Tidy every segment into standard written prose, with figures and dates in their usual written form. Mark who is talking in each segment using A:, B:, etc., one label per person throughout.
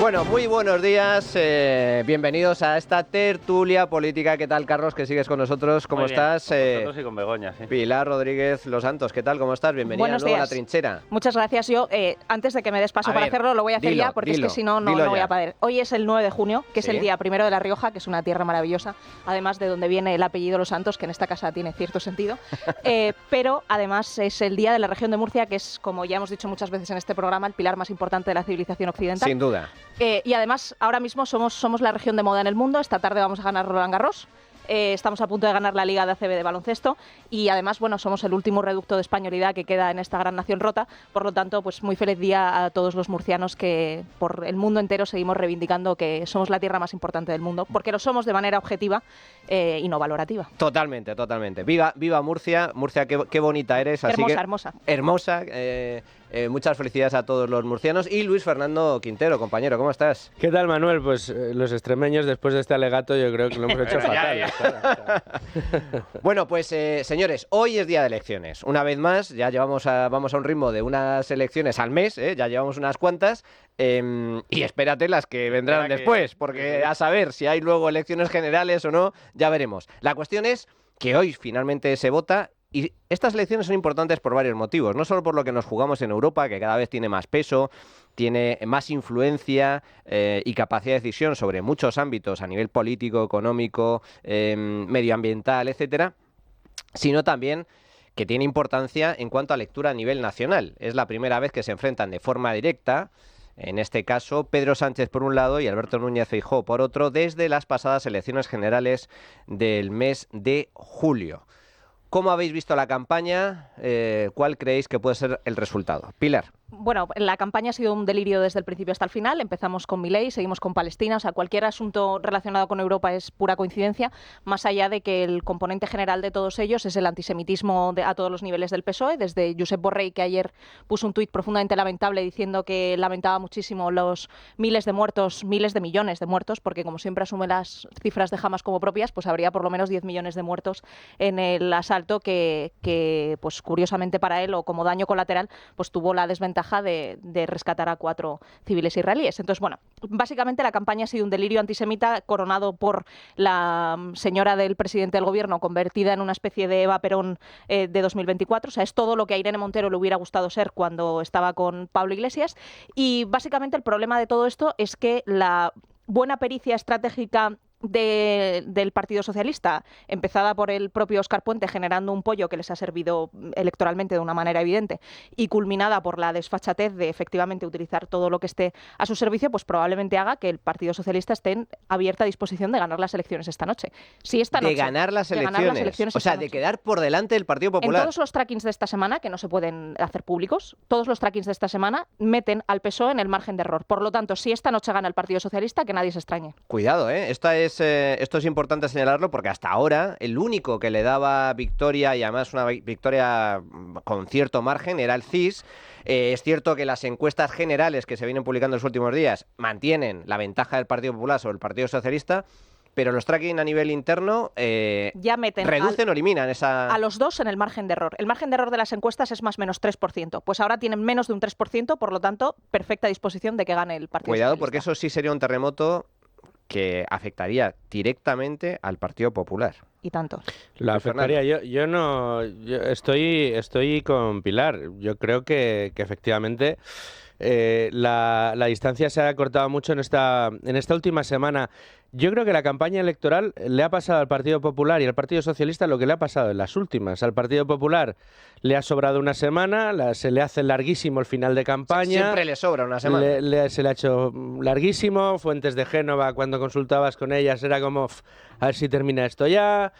A: Bueno, muy buenos días, bienvenidos a esta tertulia política. ¿Qué tal, Carlos, que sigues con nosotros? ¿Cómo estás?
B: Con vosotros y con Begoña, sí.
A: Pilar Rodríguez Los Santos, ¿qué tal? ¿Cómo estás? Bienvenida
C: Buenos
A: de nuevo a La
C: días.
A: Trinchera.
C: Muchas gracias. Yo, antes de que me des paso para hacerlo, lo voy a hacer ya, porque es que si no, no voy a poder. Hoy es el 9 de junio, que es el día primero de La Rioja, que es una tierra maravillosa, además de donde viene el apellido Los Santos, que en esta casa tiene cierto sentido. Pero además es el día de la región de Murcia, que es, como ya hemos dicho muchas veces en este programa, el pilar más importante de la civilización occidental.
A: Sin duda.
C: Y además, ahora mismo somos la región de moda en el mundo. Esta tarde vamos a ganar Roland Garros. Estamos a punto de ganar la Liga de ACB de baloncesto y además, bueno, somos el último reducto de españolidad que queda en esta gran nación rota. Por lo tanto, pues muy feliz día a todos los murcianos que por el mundo entero seguimos reivindicando que somos la tierra más importante del mundo, porque lo somos de manera objetiva y no valorativa.
A: Totalmente, totalmente. Viva Murcia. Murcia, qué bonita eres. Así
C: Hermosa.
A: Hermosa. Muchas felicidades a todos los murcianos. Y Luis Fernando Quintero, compañero, ¿cómo estás?
D: ¿Qué tal, Manuel? Pues los extremeños, después de este alegato, yo creo que lo hemos hecho fatal.
A: Bueno, pues señores, hoy es día de elecciones. Una vez más, ya vamos a un ritmo de unas elecciones al mes, ya llevamos unas cuantas. Y espérate las que vendrán después, porque a saber si hay luego elecciones generales o no, ya veremos. La cuestión es que hoy finalmente se vota. Y estas elecciones son importantes por varios motivos, no solo por lo que nos jugamos en Europa, que cada vez tiene más peso, tiene más influencia y capacidad de decisión sobre muchos ámbitos a nivel político, económico, medioambiental, etcétera, sino también que tiene importancia en cuanto a lectura a nivel nacional. Es la primera vez que se enfrentan de forma directa, en este caso, Pedro Sánchez por un lado y Alberto Núñez Feijóo por otro, desde las pasadas elecciones generales del mes de julio. ¿Cómo habéis visto la campaña? ¿Cuál creéis que puede ser el resultado? Pilar.
C: Bueno, la campaña ha sido un delirio desde el principio hasta el final. Empezamos con Milei, seguimos con Palestina. O sea, cualquier asunto relacionado con Europa es pura coincidencia, más allá de que el componente general de todos ellos es el antisemitismo a todos los niveles del PSOE, desde Josep Borrell, que ayer puso un tuit profundamente lamentable diciendo que lamentaba muchísimo los miles de muertos, miles de millones de muertos, porque como siempre asume las cifras de Hamas como propias, pues habría por lo menos 10 millones de muertos en el asalto que pues curiosamente para él, o como daño colateral, pues tuvo la desventaja de rescatar a 4 civiles israelíes. Entonces, bueno, básicamente la campaña ha sido un delirio antisemita coronado por la señora del presidente del gobierno convertida en una especie de Eva Perón de 2024. O sea, es todo lo que a Irene Montero le hubiera gustado ser cuando estaba con Pablo Iglesias. Y básicamente el problema de todo esto es que la buena pericia estratégica del Partido Socialista, empezada por el propio Óscar Puente generando un pollo que les ha servido electoralmente de una manera evidente y culminada por la desfachatez de efectivamente utilizar todo lo que esté a su servicio, pues probablemente haga que el Partido Socialista esté en abierta disposición de ganar las elecciones esta noche. Si esta noche
A: de ganar las elecciones, o sea, de quedar por delante del Partido Popular.
C: En todos los trackings de esta semana, que no se pueden hacer públicos, todos los trackings de esta semana meten al PSOE en el margen de error. Por lo tanto, si esta noche gana el Partido Socialista, que nadie se extrañe.
A: Cuidado, esto es importante señalarlo porque hasta ahora el único que le daba victoria, y además una victoria con cierto margen, era el CIS. Es cierto que las encuestas generales que se vienen publicando en los últimos días mantienen la ventaja del Partido Popular sobre el Partido Socialista, pero los tracking a nivel interno
C: ya meten
A: reducen o eliminan esa...
C: a los dos en el margen de error. El margen de error de las encuestas es más o menos 3%. Pues ahora tienen menos de un 3%, por lo tanto, perfecta disposición de que gane el Partido
A: Cuidado,
C: Socialista.
A: porque eso sí sería un terremoto que afectaría directamente al Partido Popular.
C: Y tanto.
D: La afectaría. Yo estoy con Pilar. Yo creo que efectivamente la distancia se ha acortado mucho en esta última semana. Yo creo que la campaña electoral le ha pasado al Partido Popular y al Partido Socialista lo que le ha pasado en las últimas. Al Partido Popular le ha sobrado una semana, se le hace larguísimo el final de campaña.
A: Siempre le sobra una semana.
D: Se le ha hecho larguísimo. Fuentes de Génova, cuando consultabas con ellas, era como, a ver si termina esto ya,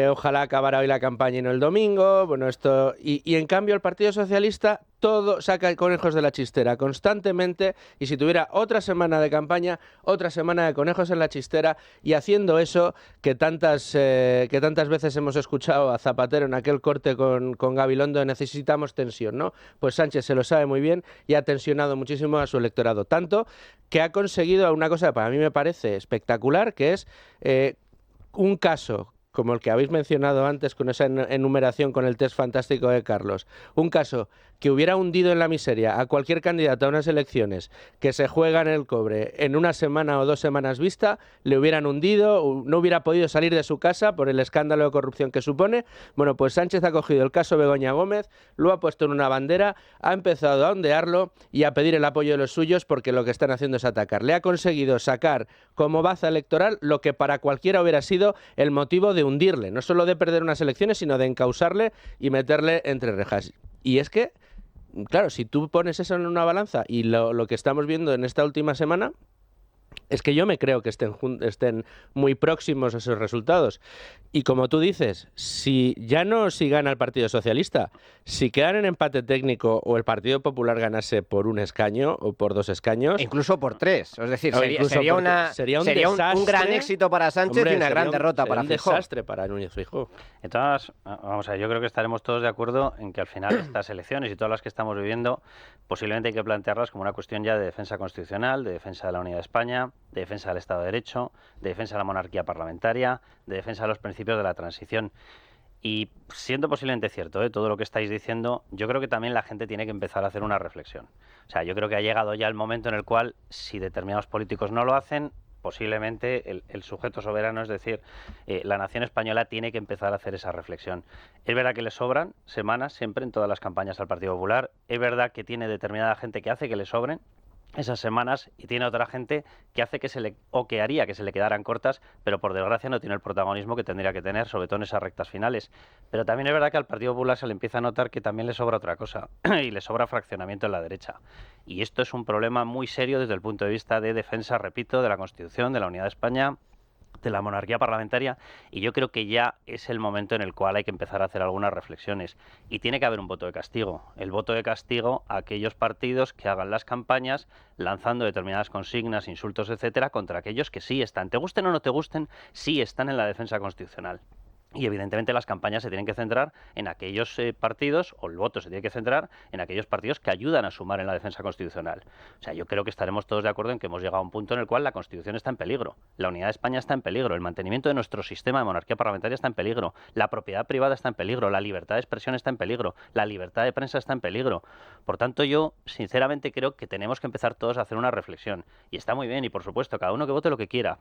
D: ojalá acabara hoy la campaña y no el domingo. Bueno, esto y en cambio el Partido Socialista todo saca conejos de la chistera constantemente, y si tuviera otra semana de campaña, otra semana de conejos en la chistera, y haciendo eso que tantas veces hemos escuchado a Zapatero en aquel corte con Gabilondo, necesitamos tensión, ¿no? Pues Sánchez se lo sabe muy bien y ha tensionado muchísimo a su electorado, tanto que ha conseguido una cosa que para mí me parece espectacular, que es un caso como el que habéis mencionado antes con esa enumeración con el test fantástico de Carlos, un caso que hubiera hundido en la miseria a cualquier candidato a unas elecciones que se juegan el cobre en una semana o 2 semanas vista, le hubieran hundido, no hubiera podido salir de su casa por el escándalo de corrupción que supone. Bueno, pues Sánchez ha cogido el caso Begoña Gómez, lo ha puesto en una bandera, ha empezado a ondearlo y a pedir el apoyo de los suyos porque lo que están haciendo es atacar. Le ha conseguido sacar como baza electoral lo que para cualquiera hubiera sido el motivo de hundirle, no solo de perder unas elecciones, sino de encausarle y meterle entre rejas. Y es que, claro, si tú pones eso en una balanza y lo que estamos viendo en esta última semana, es que yo me creo que estén muy próximos a esos resultados. Y como tú dices, si gana el Partido Socialista, si quedan en empate técnico o el Partido Popular ganase por 1 escaño o por 2 escaños...
A: E incluso por 3. Es decir,
D: sería
A: un gran éxito para Sánchez, hombre, y una gran derrota para Feijóo.
D: Un desastre para Núñez Feijóo.
B: Entonces, vamos a ver, yo creo que estaremos todos de acuerdo en que al final estas elecciones y todas las que estamos viviendo, posiblemente hay que plantearlas como una cuestión ya de defensa constitucional, de defensa de la unidad de España, de defensa del Estado de Derecho, de defensa de la monarquía parlamentaria, de defensa de los principios de la transición. Y siendo posiblemente cierto todo lo que estáis diciendo, yo creo que también la gente tiene que empezar a hacer una reflexión. O sea, yo creo que ha llegado ya el momento en el cual, si determinados políticos no lo hacen, posiblemente el sujeto soberano, es decir, la nación española tiene que empezar a hacer esa reflexión. Es verdad que le sobran semanas siempre en todas las campañas al Partido Popular, es verdad que tiene determinada gente que hace que le sobren esas semanas y tiene otra gente que hace que haría que se le quedaran cortas, pero por desgracia no tiene el protagonismo que tendría que tener, sobre todo en esas rectas finales. Pero también es verdad que al Partido Popular se le empieza a notar que también le sobra otra cosa y le sobra fraccionamiento en la derecha. Y esto es un problema muy serio desde el punto de vista de defensa, repito, de la Constitución, de la unidad de España, de la monarquía parlamentaria, y yo creo que ya es el momento en el cual hay que empezar a hacer algunas reflexiones y tiene que haber un voto de castigo, el voto de castigo a aquellos partidos que hagan las campañas lanzando determinadas consignas, insultos, etcétera, contra aquellos que sí están, te gusten o no te gusten, sí están en la defensa constitucional. Y evidentemente las campañas se tienen que centrar en aquellos partidos, o el voto se tiene que centrar en aquellos partidos que ayudan a sumar en la defensa constitucional. O sea, yo creo que estaremos todos de acuerdo en que hemos llegado a un punto en el cual la Constitución está en peligro, la unidad de España está en peligro, el mantenimiento de nuestro sistema de monarquía parlamentaria está en peligro, la propiedad privada está en peligro, la libertad de expresión está en peligro, la libertad de prensa está en peligro. Por tanto, yo sinceramente creo que tenemos que empezar todos a hacer una reflexión. Y está muy bien, y por supuesto, cada uno que vote lo que quiera.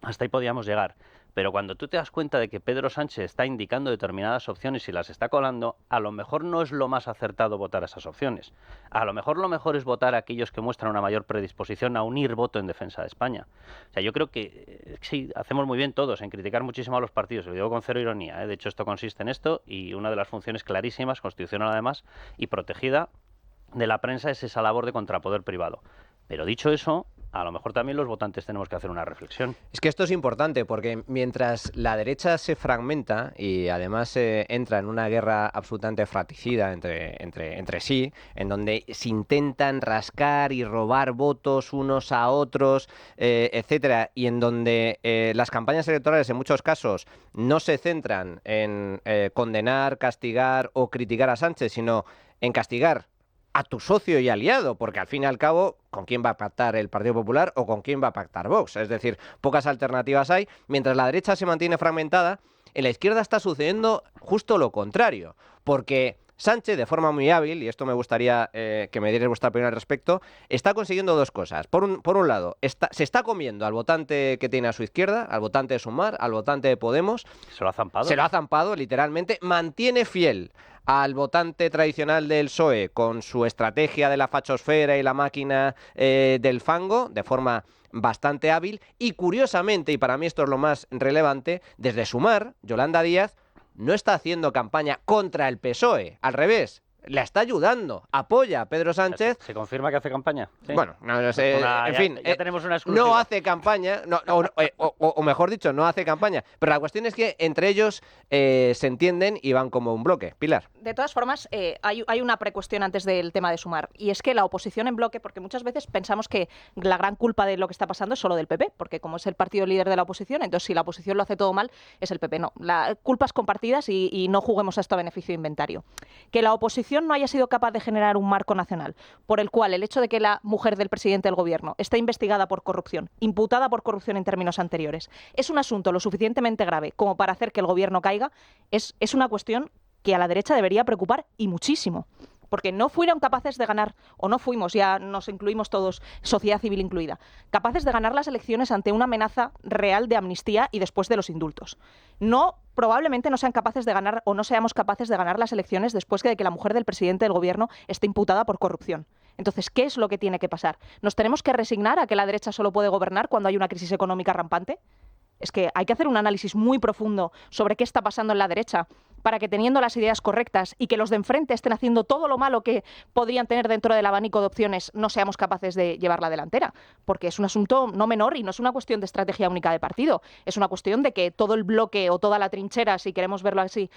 B: Hasta ahí podíamos llegar. Pero cuando tú te das cuenta de que Pedro Sánchez está indicando determinadas opciones y las está colando, a lo mejor no es lo más acertado votar esas opciones. A lo mejor es votar a aquellos que muestran una mayor predisposición a unir voto en defensa de España. O sea, yo creo que sí, hacemos muy bien todos en criticar muchísimo a los partidos, lo digo con cero ironía, De hecho, esto consiste en esto, y una de las funciones clarísimas, constitucional además, y protegida de la prensa es esa labor de contrapoder privado. Pero dicho eso, a lo mejor también los votantes tenemos que hacer una reflexión.
A: Es que esto es importante porque mientras la derecha se fragmenta y además entra en una guerra absolutamente fratricida entre sí, en donde se intentan rascar y robar votos unos a otros, etcétera, y en donde las campañas electorales en muchos casos no se centran en condenar, castigar o criticar a Sánchez, sino en castigar a tu socio y aliado, porque al fin y al cabo, ¿con quién va a pactar el Partido Popular o con quién va a pactar Vox? Es decir, pocas alternativas hay. Mientras la derecha se mantiene fragmentada, en la izquierda está sucediendo justo lo contrario, porque Sánchez, de forma muy hábil, y esto me gustaría que me dierais vuestra opinión al respecto, está consiguiendo dos cosas. Por un lado, se está comiendo al votante que tiene a su izquierda, al votante de Sumar, al votante de Podemos.
B: Se lo ha zampado.
A: Se lo ha zampado, literalmente. Mantiene fiel al votante tradicional del PSOE con su estrategia de la fachosfera y la máquina del fango, de forma bastante hábil. Y curiosamente, y para mí esto es lo más relevante, desde Sumar, Yolanda Díaz no está haciendo campaña contra el PSOE, al revés, la está ayudando, apoya a Pedro Sánchez.
B: ¿Se confirma que hace campaña? ¿Sí?
A: Bueno, no sé, en fin,
B: ya tenemos una exclusiva.
A: No hace campaña, o mejor dicho, no hace campaña, pero la cuestión es que entre ellos se entienden y van como un bloque. Pilar.
C: De todas formas, hay una precuestión antes del tema de Sumar, y es que la oposición en bloque, porque muchas veces pensamos que la gran culpa de lo que está pasando es solo del PP, porque como es el partido líder de la oposición, entonces si la oposición lo hace todo mal, es el PP. No, la culpas compartidas y no juguemos a esto a beneficio de inventario. Que la oposición oposición no haya sido capaz de generar un marco nacional por el cual el hecho de que la mujer del presidente del gobierno esté investigada por corrupción, imputada por corrupción en términos anteriores, es un asunto lo suficientemente grave como para hacer que el gobierno caiga, es una cuestión que a la derecha debería preocupar y muchísimo. Porque no fueron capaces de ganar, o no fuimos, ya nos incluimos todos, sociedad civil incluida, capaces de ganar las elecciones ante una amenaza real de amnistía y después de los indultos. Probablemente no sean capaces de ganar o no seamos capaces de ganar las elecciones después de que la mujer del presidente del gobierno esté imputada por corrupción. Entonces, ¿qué es lo que tiene que pasar? ¿Nos tenemos que resignar a que la derecha solo puede gobernar cuando hay una crisis económica rampante? Es que hay que hacer un análisis muy profundo sobre qué está pasando en la derecha para que, teniendo las ideas correctas y que los de enfrente estén haciendo todo lo malo que podrían tener dentro del abanico de opciones, no seamos capaces de llevar la delantera. Porque es un asunto no menor y no es una cuestión de estrategia única de partido. Es una cuestión de que todo el bloque o toda la trinchera, si queremos verlo así,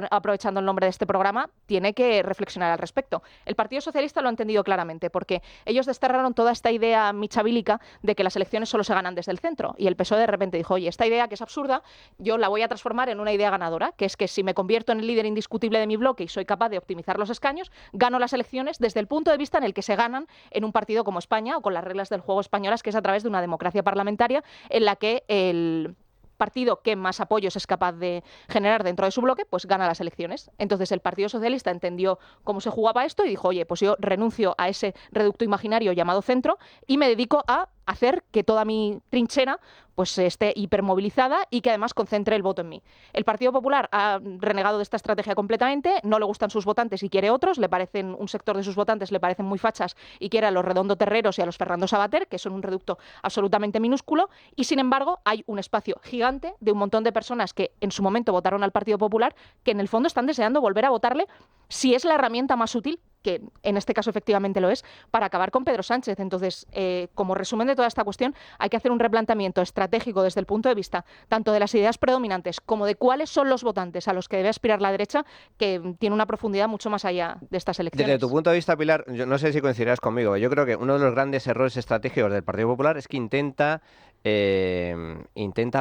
C: aprovechando el nombre de este programa, tiene que reflexionar al respecto. El Partido Socialista lo ha entendido claramente, porque ellos desterraron toda esta idea michavílica de que las elecciones solo se ganan desde el centro. Y el PSOE de repente dijo, oye, esta idea que es absurda, yo la voy a transformar en una idea ganadora, que es que si me convierto en el líder indiscutible de mi bloque y soy capaz de optimizar los escaños, gano las elecciones desde el punto de vista en el que se ganan en un partido como España o con las reglas del juego españolas, que es a través de una democracia parlamentaria en la que el partido que más apoyos es capaz de generar dentro de su bloque, pues gana las elecciones. Entonces el Partido Socialista entendió cómo se jugaba esto y dijo, oye, pues yo renuncio a ese reducto imaginario llamado centro y me dedico a hacer que toda mi trinchera pues esté hipermovilizada y que además concentre el voto en mí. El Partido Popular ha renegado de esta estrategia completamente, no le gustan sus votantes y quiere otros, un sector de sus votantes le parecen muy fachas y quiere a los Redondo Terreros y a los Fernando Savater, que son un reducto absolutamente minúsculo, y sin embargo hay un espacio gigante de un montón de personas que en su momento votaron al Partido Popular, que en el fondo están deseando volver a votarle si es la herramienta más útil, que en este caso efectivamente lo es, para acabar con Pedro Sánchez. Entonces, como resumen de toda esta cuestión, hay que hacer un replanteamiento estratégico desde el punto de vista tanto de las ideas predominantes como de cuáles son los votantes a los que debe aspirar la derecha, que tiene una profundidad mucho más allá de estas elecciones.
A: Desde tu punto de vista, Pilar, yo no sé si coincidirás conmigo, yo creo que uno de los grandes errores estratégicos del Partido Popular es que intenta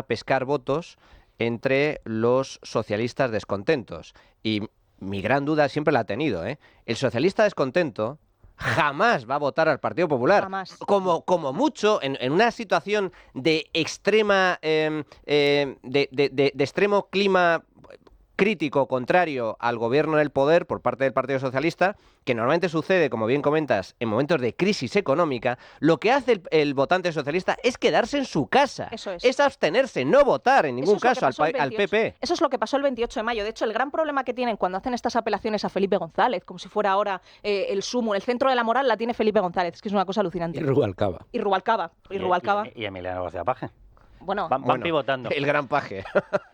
A: pescar votos entre los socialistas descontentos. Y mi gran duda siempre la ha tenido, ¿eh? El socialista descontento jamás va a votar al Partido Popular.
C: Jamás.
A: Como mucho, en una situación de extrema de extremo clima crítico contrario al gobierno en el poder por parte del Partido Socialista, que normalmente sucede, como bien comentas, en momentos de crisis económica, lo que hace el votante socialista es quedarse en su casa.
C: Eso es.
A: Es abstenerse, no votar en ningún caso al PP.
C: Eso es lo que pasó el 28 de mayo. De hecho, el gran problema que tienen cuando hacen estas apelaciones a Felipe González, como si fuera ahora el sumo, el centro de la moral la tiene Felipe González, es que es una cosa alucinante.
D: Y Rubalcaba.
C: Y Rubalcaba.
B: Y Emiliano García Paje.
C: Bueno,
B: Van pivotando.
A: El gran Paje.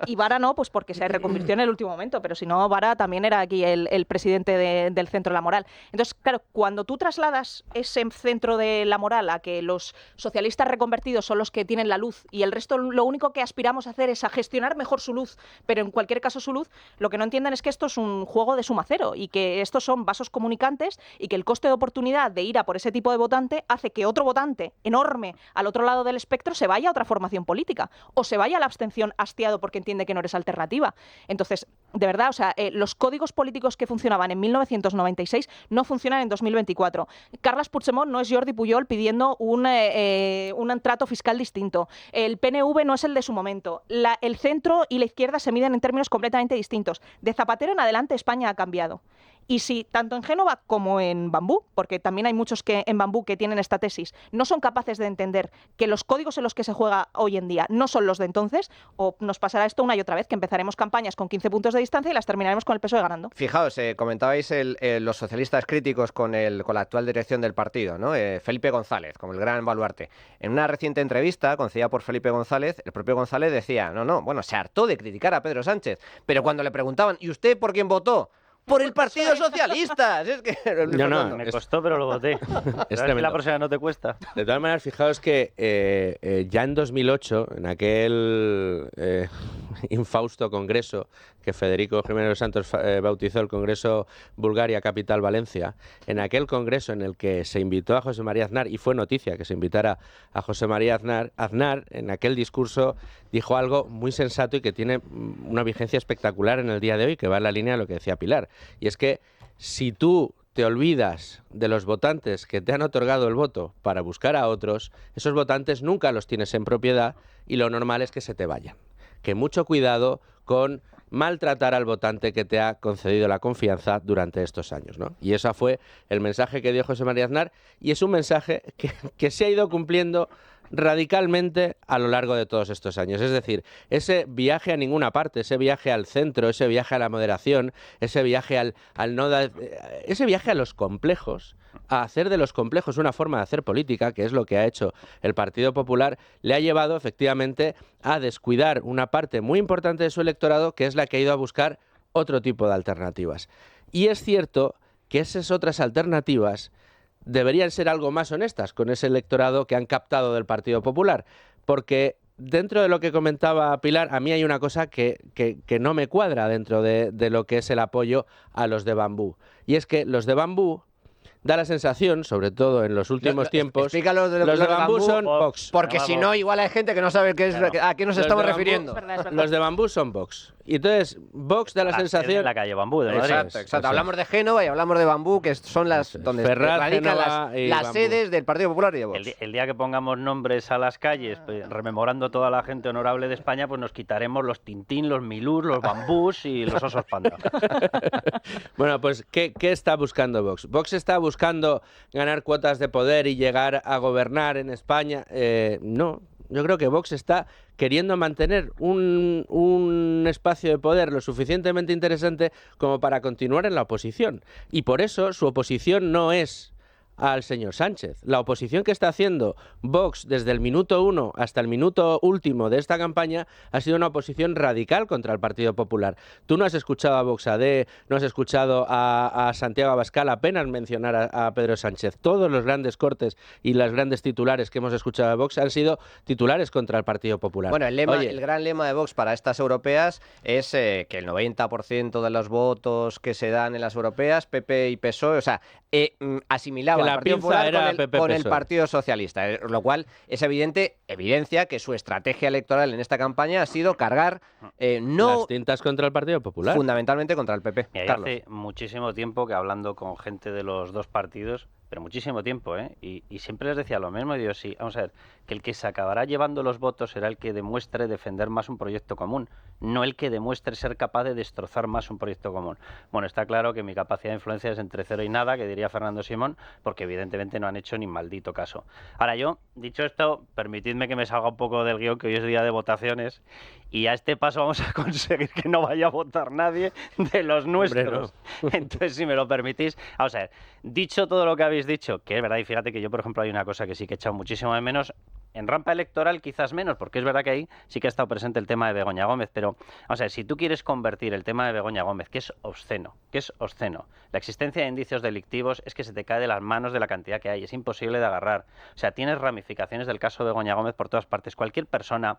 C: Y Vara no, pues porque se reconvirtió en el último momento, pero si no, Vara también era aquí el presidente del centro de la moral. Entonces, claro, cuando tú trasladas ese centro de la moral a que los socialistas reconvertidos son los que tienen la luz y el resto lo único que aspiramos a hacer es a gestionar mejor su luz, pero en cualquier caso su luz, lo que no entienden es que esto es un juego de suma cero y que estos son vasos comunicantes y que el coste de oportunidad de ir a por ese tipo de votante hace que otro votante enorme al otro lado del espectro se vaya a otra formación política o se vaya a la abstención hastiado porque entiende que no eres alternativa. Entonces, de verdad, o sea, los códigos políticos que funcionaban en 1996 no funcionan en 2024. Carles Puigdemont no es Jordi Pujol pidiendo un trato fiscal distinto. El PNV no es el de su momento. El centro y la izquierda se miden en términos completamente distintos. De Zapatero en adelante España ha cambiado. Y si tanto en Génova como en Bambú, porque también hay muchos que en Bambú que tienen esta tesis, no son capaces de entender que los códigos en los que se juega hoy en día no son los de entonces, o nos pasará esto una y otra vez, que empezaremos campañas con 15 puntos de distancia y las terminaremos con el PSOE ganando.
A: Fijaos, comentabais los socialistas críticos con la actual dirección del partido, ¿no? Felipe González, como el gran baluarte. En una reciente entrevista concedida por Felipe González, el propio González decía, bueno, se hartó de criticar a Pedro Sánchez, pero cuando le preguntaban, ¿y usted por quién votó? ¡Por el Partido Socialista! Es que...
B: Me costó, pero lo voté. Es que la próxima no te cuesta.
D: De todas maneras, fijaos que ya en 2008, en aquel infausto congreso que Federico Jiménez dos Santos bautizó el Congreso Bulgaria Capital Valencia, en aquel congreso en el que se invitó a José María Aznar, y fue noticia que se invitara a José María Aznar en aquel discurso dijo algo muy sensato y que tiene una vigencia espectacular en el día de hoy, que va en la línea de lo que decía Pilar. Y es que si tú te olvidas de los votantes que te han otorgado el voto para buscar a otros, esos votantes nunca los tienes en propiedad y lo normal es que se te vayan. Que mucho cuidado con maltratar al votante que te ha concedido la confianza durante estos años, ¿no? Y ese fue el mensaje que dio José María Aznar, y es un mensaje que se ha ido cumpliendo radicalmente a lo largo de todos estos años. Es decir, ese viaje a ninguna parte, ese viaje al centro, ese viaje a la moderación, ese viaje ese viaje a los complejos, a hacer de los complejos una forma de hacer política, que es lo que ha hecho el Partido Popular, le ha llevado efectivamente a descuidar una parte muy importante de su electorado, que es la que ha ido a buscar otro tipo de alternativas. Y es cierto que esas otras alternativas deberían ser algo más honestas con ese electorado que han captado del Partido Popular, porque dentro de lo que comentaba Pilar, a mí hay una cosa que no me cuadra dentro de lo que es el apoyo a los de Bambú, y es que los de Bambú da la sensación, sobre todo en los últimos tiempos,
A: explícalo
D: los de Bambú son Vox.
A: Porque si no, igual hay gente que no sabe a qué nos estamos refiriendo.
D: Los de Bambú son Vox. Y entonces, Vox da la sensación...
B: En la calle Bambú de Madrid.
A: Exacto. Hablamos de Génova y hablamos de Bambú, que son donde radican las sedes del Partido Popular y de Vox.
B: El día que pongamos nombres a las calles, rememorando toda la gente honorable de España, pues nos quitaremos los Tintín, los Milús, los Bambús y los osos panda.
D: Bueno, pues, ¿qué está buscando Vox? Vox está buscando ganar cuotas de poder y llegar a gobernar en España. No, yo creo que Vox está queriendo mantener un espacio de poder lo suficientemente interesante como para continuar en la oposición. Y por eso su oposición no es al señor Sánchez. La oposición que está haciendo Vox desde el minuto 1 hasta el minuto último de esta campaña ha sido una oposición radical contra el Partido Popular. Tú no has escuchado a Vox AD, no has escuchado a Santiago Abascal apenas mencionar a Pedro Sánchez. Todos los grandes cortes y las grandes titulares que hemos escuchado de Vox han sido titulares contra el Partido Popular.
A: Bueno, el gran lema de Vox para estas europeas es que el 90% de los votos que se dan en las europeas, PP y PSOE, o sea, asimilaba al Partido Popular con el Partido Socialista, lo cual es evidencia que su estrategia electoral en esta campaña ha sido cargar
D: las tintas contra el Partido Popular,
A: fundamentalmente contra el PP.
B: Hace muchísimo tiempo que hablando con gente de los dos partidos, pero muchísimo tiempo, y siempre les decía lo mismo, y digo, sí, vamos a ver, que el que se acabará llevando los votos será el que demuestre defender más un proyecto común, no el que demuestre ser capaz de destrozar más un proyecto común. Bueno, está claro que mi capacidad de influencia es entre 0 y nada, que diría Fernando Simón, porque evidentemente no han hecho ni maldito caso. Ahora yo, dicho esto, permitidme que me salga un poco del guión, que hoy es día de votaciones, y a este paso vamos a conseguir que no vaya a votar nadie de los nuestros. Hombre, no. Entonces, si me lo permitís, vamos a ver, dicho todo lo que habéis dicho, que es verdad, y fíjate que yo, por ejemplo, hay una cosa que sí que he echado muchísimo de menos, en rampa electoral quizás menos, porque es verdad que ahí sí que ha estado presente el tema de Begoña Gómez, pero vamos a ver, si tú quieres convertir el tema de Begoña Gómez, que es obsceno, la existencia de indicios delictivos es que se te cae de las manos de la cantidad que hay, es imposible de agarrar, o sea, tienes ramificaciones del caso de Begoña Gómez por todas partes, cualquier persona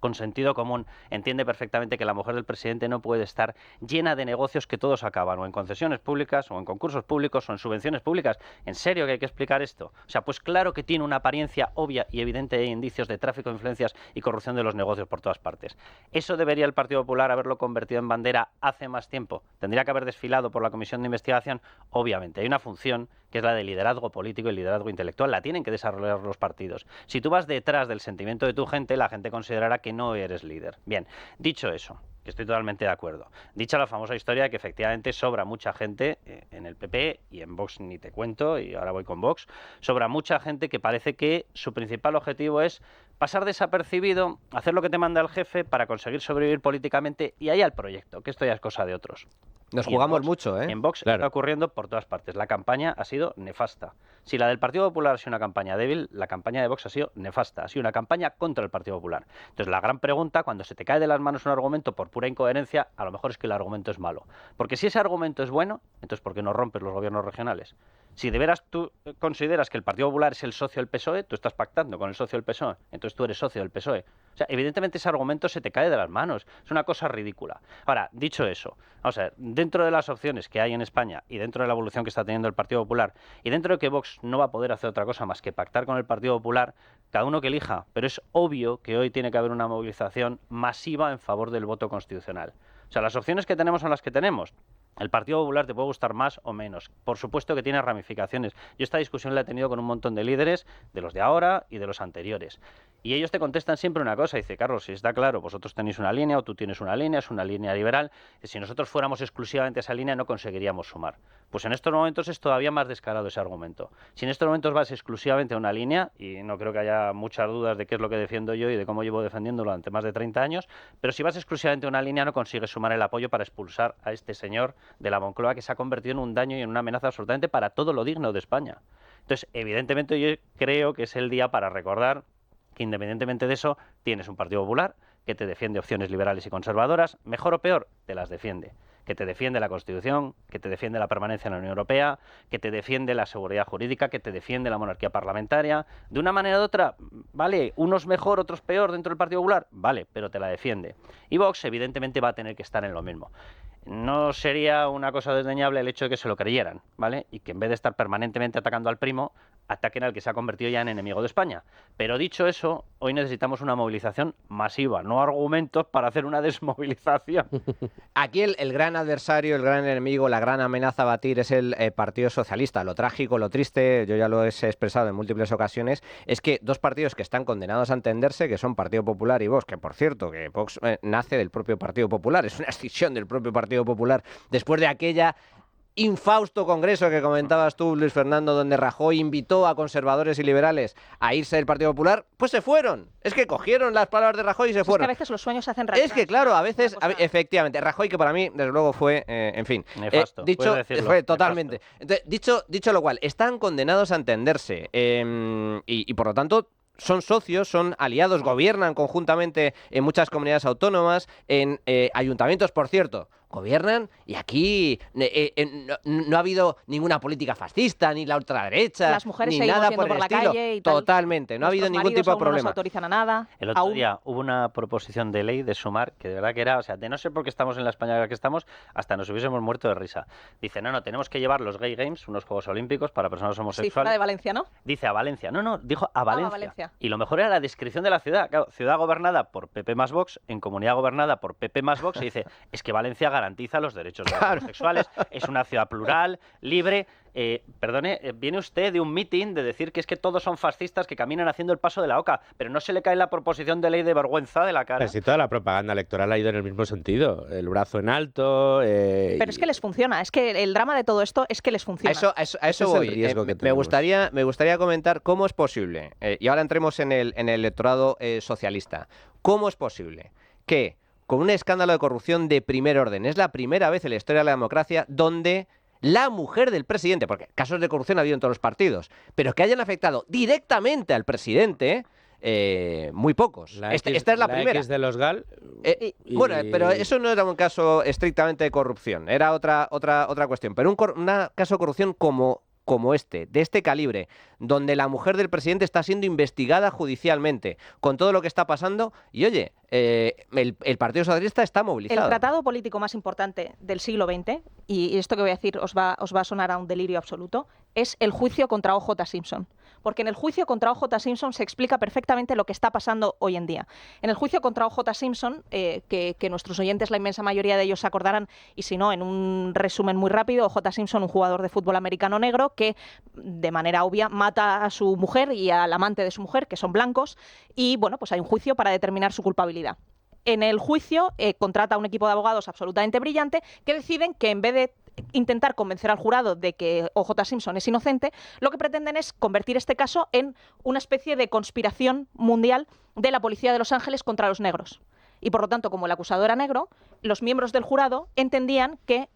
B: con sentido común entiende perfectamente que la mujer del presidente no puede estar llena de negocios que todos acaban o en concesiones públicas o en concursos públicos o en subvenciones públicas. ¿En serio que hay que explicar esto? O sea, pues claro que tiene una apariencia obvia y evidente de indicios de tráfico de influencias y corrupción de los negocios por todas partes. Eso debería el Partido Popular haberlo convertido en bandera hace más tiempo. Tendría que haber desfilado por la comisión de investigación. Obviamente, hay una función que es la de liderazgo político y liderazgo intelectual. La tienen que desarrollar los partidos. Si tú vas detrás del sentimiento de tu gente, la gente considerará que no eres líder. Bien, dicho eso, que estoy totalmente de acuerdo. Dicha la famosa historia de que efectivamente sobra mucha gente en el PP y en Vox ni te cuento, y ahora voy con Vox, sobra mucha gente que parece que su principal objetivo es pasar desapercibido, hacer lo que te manda el jefe para conseguir sobrevivir políticamente y ahí al proyecto, que esto ya es cosa de otros.
A: Nos jugamos mucho, ¿eh?
B: En Vox está ocurriendo por todas partes. La campaña ha sido nefasta. Si la del Partido Popular ha sido una campaña débil, la campaña de Vox ha sido nefasta. Ha sido una campaña contra el Partido Popular. Entonces, la gran pregunta, cuando se te cae de las manos un argumento por pura incoherencia, a lo mejor es que el argumento es malo. Porque si ese argumento es bueno, entonces ¿por qué no rompes los gobiernos regionales? Si de veras tú consideras que el Partido Popular es el socio del PSOE, tú estás pactando con el socio del PSOE, entonces tú eres socio del PSOE. O sea, evidentemente ese argumento se te cae de las manos. Es una cosa ridícula. Ahora, dicho eso, vamos a ver, dentro de las opciones que hay en España y dentro de la evolución que está teniendo el Partido Popular y dentro de que Vox no va a poder hacer otra cosa más que pactar con el Partido Popular, cada uno que elija. Pero es obvio que hoy tiene que haber una movilización masiva en favor del voto constitucional. O sea, las opciones que tenemos son las que tenemos. El Partido Popular te puede gustar más o menos. Por supuesto que tiene ramificaciones. Yo esta discusión la he tenido con un montón de líderes, de los de ahora y de los anteriores. Y ellos te contestan siempre una cosa. Dice, Carlos, si está claro, vosotros tenéis una línea o tú tienes una línea, es una línea liberal. Si nosotros fuéramos exclusivamente esa línea no conseguiríamos sumar. Pues en estos momentos es todavía más descarado ese argumento. Si en estos momentos vas exclusivamente a una línea, y no creo que haya muchas dudas de qué es lo que defiendo yo y de cómo llevo defendiéndolo durante más de 30 años, pero si vas exclusivamente a una línea no consigues sumar el apoyo para expulsar a este señor de la Moncloa que se ha convertido en un daño y en una amenaza absolutamente para todo lo digno de España. Entonces, evidentemente yo creo que es el día para recordar que independientemente de eso tienes un Partido Popular que te defiende opciones liberales y conservadoras, mejor o peor, te las defiende. Que te defiende la Constitución, que te defiende la permanencia en la Unión Europea, que te defiende la seguridad jurídica, que te defiende la monarquía parlamentaria. De una manera u otra, vale, unos mejor, otros peor dentro del Partido Popular, vale, pero te la defiende. Y Vox evidentemente va a tener que estar en lo mismo. No sería una cosa desdeñable el hecho de que se lo creyeran, ¿vale? Y que en vez de estar permanentemente atacando al primo, ataquen al que se ha convertido ya en enemigo de España. Pero dicho eso, hoy necesitamos una movilización masiva, no argumentos para hacer una desmovilización.
A: Aquí el gran adversario, el gran enemigo, la gran amenaza a batir es el Partido Socialista. Lo trágico, lo triste, yo ya lo he expresado en múltiples ocasiones, es que dos partidos que están condenados a entenderse, que son Partido Popular y Vox, que por cierto, que Vox nace del propio Partido Popular, es una escisión del propio Partido Popular, después de aquella infausto congreso que comentabas tú, Luis Fernando, donde Rajoy invitó a conservadores y liberales a irse del Partido Popular, pues se fueron. Es que cogieron las palabras de Rajoy y se fueron.
C: Es que a veces los sueños se hacen realidad.
A: Es que claro, a veces, efectivamente, Rajoy, que para mí, desde luego, fue, en fin,
B: nefasto,
A: dicho, fue totalmente.
B: Nefasto.
A: Entonces, dicho lo cual, están condenados a entenderse y por lo tanto son socios, son aliados, gobiernan conjuntamente en muchas comunidades autónomas, en ayuntamientos, por cierto. Gobiernan y aquí no ha habido ninguna política fascista, ni la ultraderecha,
C: las mujeres
A: ni nada por el
C: por la
A: estilo.
C: calle y tal.
A: Totalmente, no ha habido ningún tipo de problema.
C: No nos autorizan a nada.
B: El otro día hubo una proposición de ley de Sumar que de verdad que era, o sea, de no ser porque estamos en la España en la que estamos, hasta nos hubiésemos muerto de risa. Dice, no, tenemos que llevar los Gay Games, unos Juegos Olímpicos para personas homosexuales.
C: Sí, fuera de Valencia, ¿no?
B: Dice a Valencia. No, dijo a Valencia.
C: Valencia.
B: Y lo mejor era la descripción de la ciudad. Claro, ciudad gobernada por PP más Vox, en comunidad gobernada por PP más Vox, y dice, es que Valencia garantiza los derechos de los homosexuales, es una ciudad plural, libre. Viene usted de un mitin de decir que es que todos son fascistas que caminan haciendo el paso de la oca, pero no se le cae la proposición de ley de vergüenza de la cara.
D: Pero si toda la propaganda electoral ha ido en el mismo sentido, el brazo en alto.
C: Pero es que les funciona, es que el drama de todo esto es que les funciona.
A: A eso voy.
D: Es el riesgo que
A: me gustaría comentar cómo es posible, y ahora entremos en el electorado socialista, cómo es posible que con un escándalo de corrupción de primer orden, es la primera vez en la historia de la democracia donde la mujer del presidente, porque casos de corrupción ha habido en todos los partidos, pero que hayan afectado directamente al presidente, muy pocos. Esta es la primera.
D: X de los GAL.
A: Bueno, pero eso no era un caso estrictamente de corrupción, era otra cuestión. Pero un caso de corrupción como este, de este calibre, donde la mujer del presidente está siendo investigada judicialmente, con todo lo que está pasando, y oye, el Partido Socialista está movilizado.
C: El tratado político más importante del siglo XX, y esto que voy a decir os va a sonar a un delirio absoluto, es el juicio contra O.J. Simpson. Porque en el juicio contra O.J. Simpson se explica perfectamente lo que está pasando hoy en día. En el juicio contra O.J. Simpson, que nuestros oyentes, la inmensa mayoría de ellos se acordarán, y si no, en un resumen muy rápido, O.J. Simpson, un jugador de fútbol americano negro, que de manera obvia mata a su mujer y al amante de su mujer, que son blancos, y bueno, pues hay un juicio para determinar su culpabilidad. En el juicio contrata a un equipo de abogados absolutamente brillante que deciden que en vez de intentar convencer al jurado de que O.J. Simpson es inocente, lo que pretenden es convertir este caso en una especie de conspiración mundial de la policía de Los Ángeles contra los negros. Y por lo tanto, como el acusado era negro, los miembros del jurado entendían que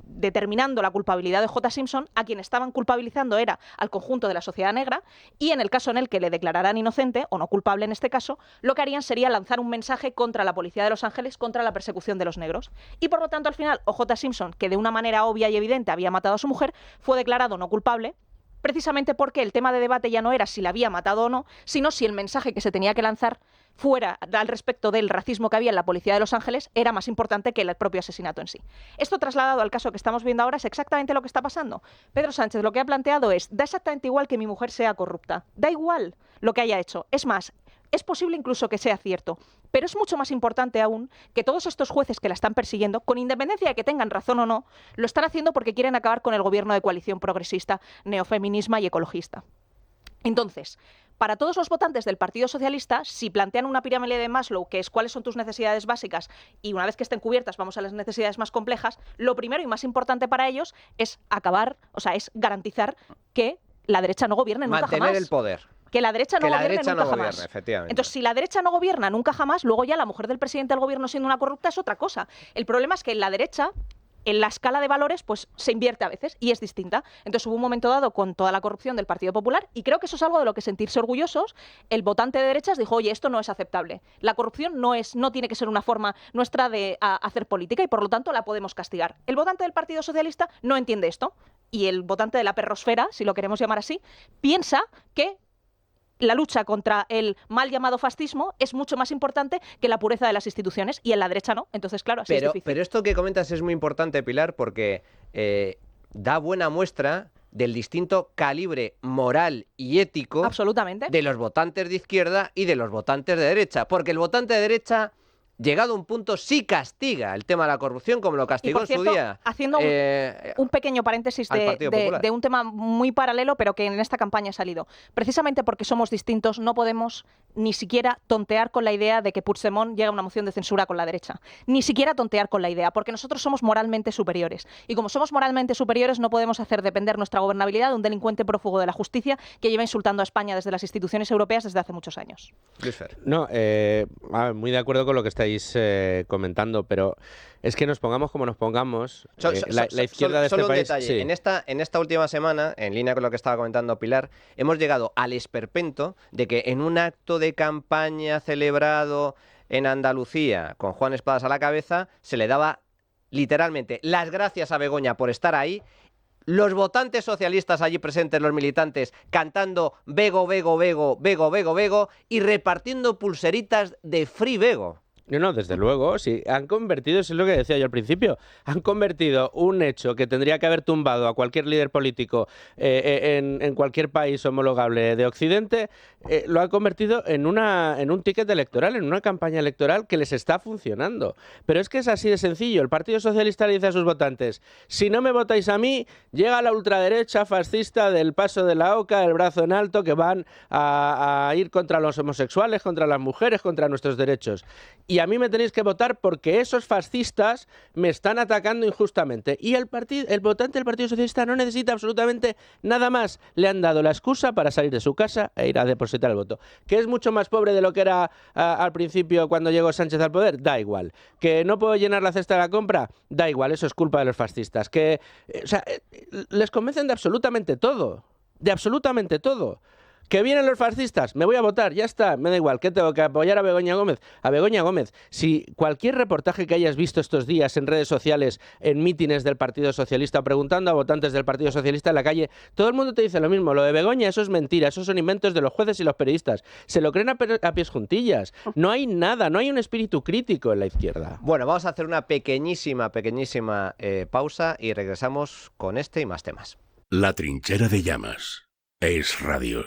C: determinando la culpabilidad de J. Simpson, a quien estaban culpabilizando era al conjunto de la sociedad negra, y en el caso en el que le declararan inocente, o no culpable en este caso, lo que harían sería lanzar un mensaje contra la policía de Los Ángeles, contra la persecución de los negros. Y por lo tanto, al final, O.J. Simpson, que de una manera obvia y evidente había matado a su mujer, fue declarado no culpable, precisamente porque el tema de debate ya no era si la había matado o no, sino si el mensaje que se tenía que lanzar fuera al respecto del racismo que había en la policía de Los Ángeles era más importante que el propio asesinato en sí. Esto trasladado al caso que estamos viendo ahora es exactamente lo que está pasando. Pedro Sánchez lo que ha planteado es, da exactamente igual que mi mujer sea corrupta, da igual lo que haya hecho. Es más, es posible incluso que sea cierto, pero es mucho más importante aún que todos estos jueces que la están persiguiendo, con independencia de que tengan razón o no, lo están haciendo porque quieren acabar con el gobierno de coalición progresista, neofeminisma y ecologista. Entonces, para todos los votantes del Partido Socialista, si plantean una pirámide de Maslow, que es cuáles son tus necesidades básicas, y una vez que estén cubiertas vamos a las necesidades más complejas, lo primero y más importante para ellos es es garantizar que la derecha no gobierne nunca jamás.
A: Mantener el poder.
C: Que la derecha no gobierne nunca jamás.
A: Gobierne, efectivamente.
C: Entonces, si la derecha no gobierna nunca jamás, luego ya la mujer del presidente del gobierno siendo una corrupta es otra cosa. El problema es que en la derecha, en la escala de valores, pues se invierte a veces y es distinta. Entonces hubo un momento dado con toda la corrupción del Partido Popular y creo que eso es algo de lo que sentirse orgullosos. El votante de derechas dijo, oye, esto no es aceptable. La corrupción no tiene que ser una forma nuestra de hacer política y por lo tanto la podemos castigar. El votante del Partido Socialista no entiende esto y el votante de la perrosfera, si lo queremos llamar así, piensa que la lucha contra el mal llamado fascismo es mucho más importante que la pureza de las instituciones y en la derecha no. Entonces, claro, así es difícil.
A: Pero esto que comentas es muy importante, Pilar, porque da buena muestra del distinto calibre moral y ético de los votantes de izquierda y de los votantes de derecha. Porque el votante de derecha, llegado a un punto, sí castiga el tema de la corrupción, como lo castigó
C: en su día. Haciendo un pequeño paréntesis de un tema muy paralelo, pero que en esta campaña ha salido. Precisamente porque somos distintos, no podemos ni siquiera tontear con la idea de que Puigdemont llega a una moción de censura con la derecha. Ni siquiera tontear con la idea, porque nosotros somos moralmente superiores. Y como somos moralmente superiores, no podemos hacer depender nuestra gobernabilidad de un delincuente prófugo de la justicia que lleva insultando a España desde las instituciones europeas desde hace muchos años.
D: No, muy de acuerdo con lo que estáis comentando, pero es que nos pongamos como nos pongamos, la izquierda de este país...
A: Detalle. Sí. En esta última semana, en línea con lo que estaba comentando Pilar, hemos llegado al esperpento de que en un acto de campaña celebrado en Andalucía, con Juan Espadas a la cabeza, se le daba literalmente las gracias a Begoña por estar ahí. Los votantes socialistas allí presentes, los militantes, cantando Bego, Bego, Bego, Bego, Bego, Bego y repartiendo pulseritas de Free Bego.
D: No, desde luego, sí. Han convertido, eso es lo que decía yo al principio, han convertido un hecho que tendría que haber tumbado a cualquier líder político en cualquier país homologable de Occidente, lo han convertido en un ticket electoral, en una campaña electoral que les está funcionando. Pero es que es así de sencillo. El Partido Socialista le dice a sus votantes, si no me votáis a mí, llega la ultraderecha fascista del Paso de la Oca, el brazo en alto, que van a ir contra los homosexuales, contra las mujeres, contra nuestros derechos. Y a mí me tenéis que votar porque esos fascistas me están atacando injustamente. Y el votante del Partido Socialista no necesita absolutamente nada más. Le han dado la excusa para salir de su casa e ir a depositar el voto. ¿Que es mucho más pobre de lo que era al principio cuando llegó Sánchez al poder? Da igual. ¿Que no puedo llenar la cesta de la compra? Da igual, eso es culpa de los fascistas. Que, les convencen de absolutamente todo. De absolutamente todo. ¿Que vienen los fascistas? Me voy a votar, ya está, me da igual. ¿Qué tengo que apoyar a Begoña Gómez? A Begoña Gómez. Si cualquier reportaje que hayas visto estos días en redes sociales, en mítines del Partido Socialista, preguntando a votantes del Partido Socialista en la calle, todo el mundo te dice lo mismo. Lo de Begoña, eso es mentira, esos son inventos de los jueces y los periodistas. Se lo creen a pies juntillas. No hay nada, no hay un espíritu crítico en la izquierda.
A: Bueno, vamos a hacer una pequeñísima pausa y regresamos con este y más temas.
E: La trinchera de llamas. Es Radio.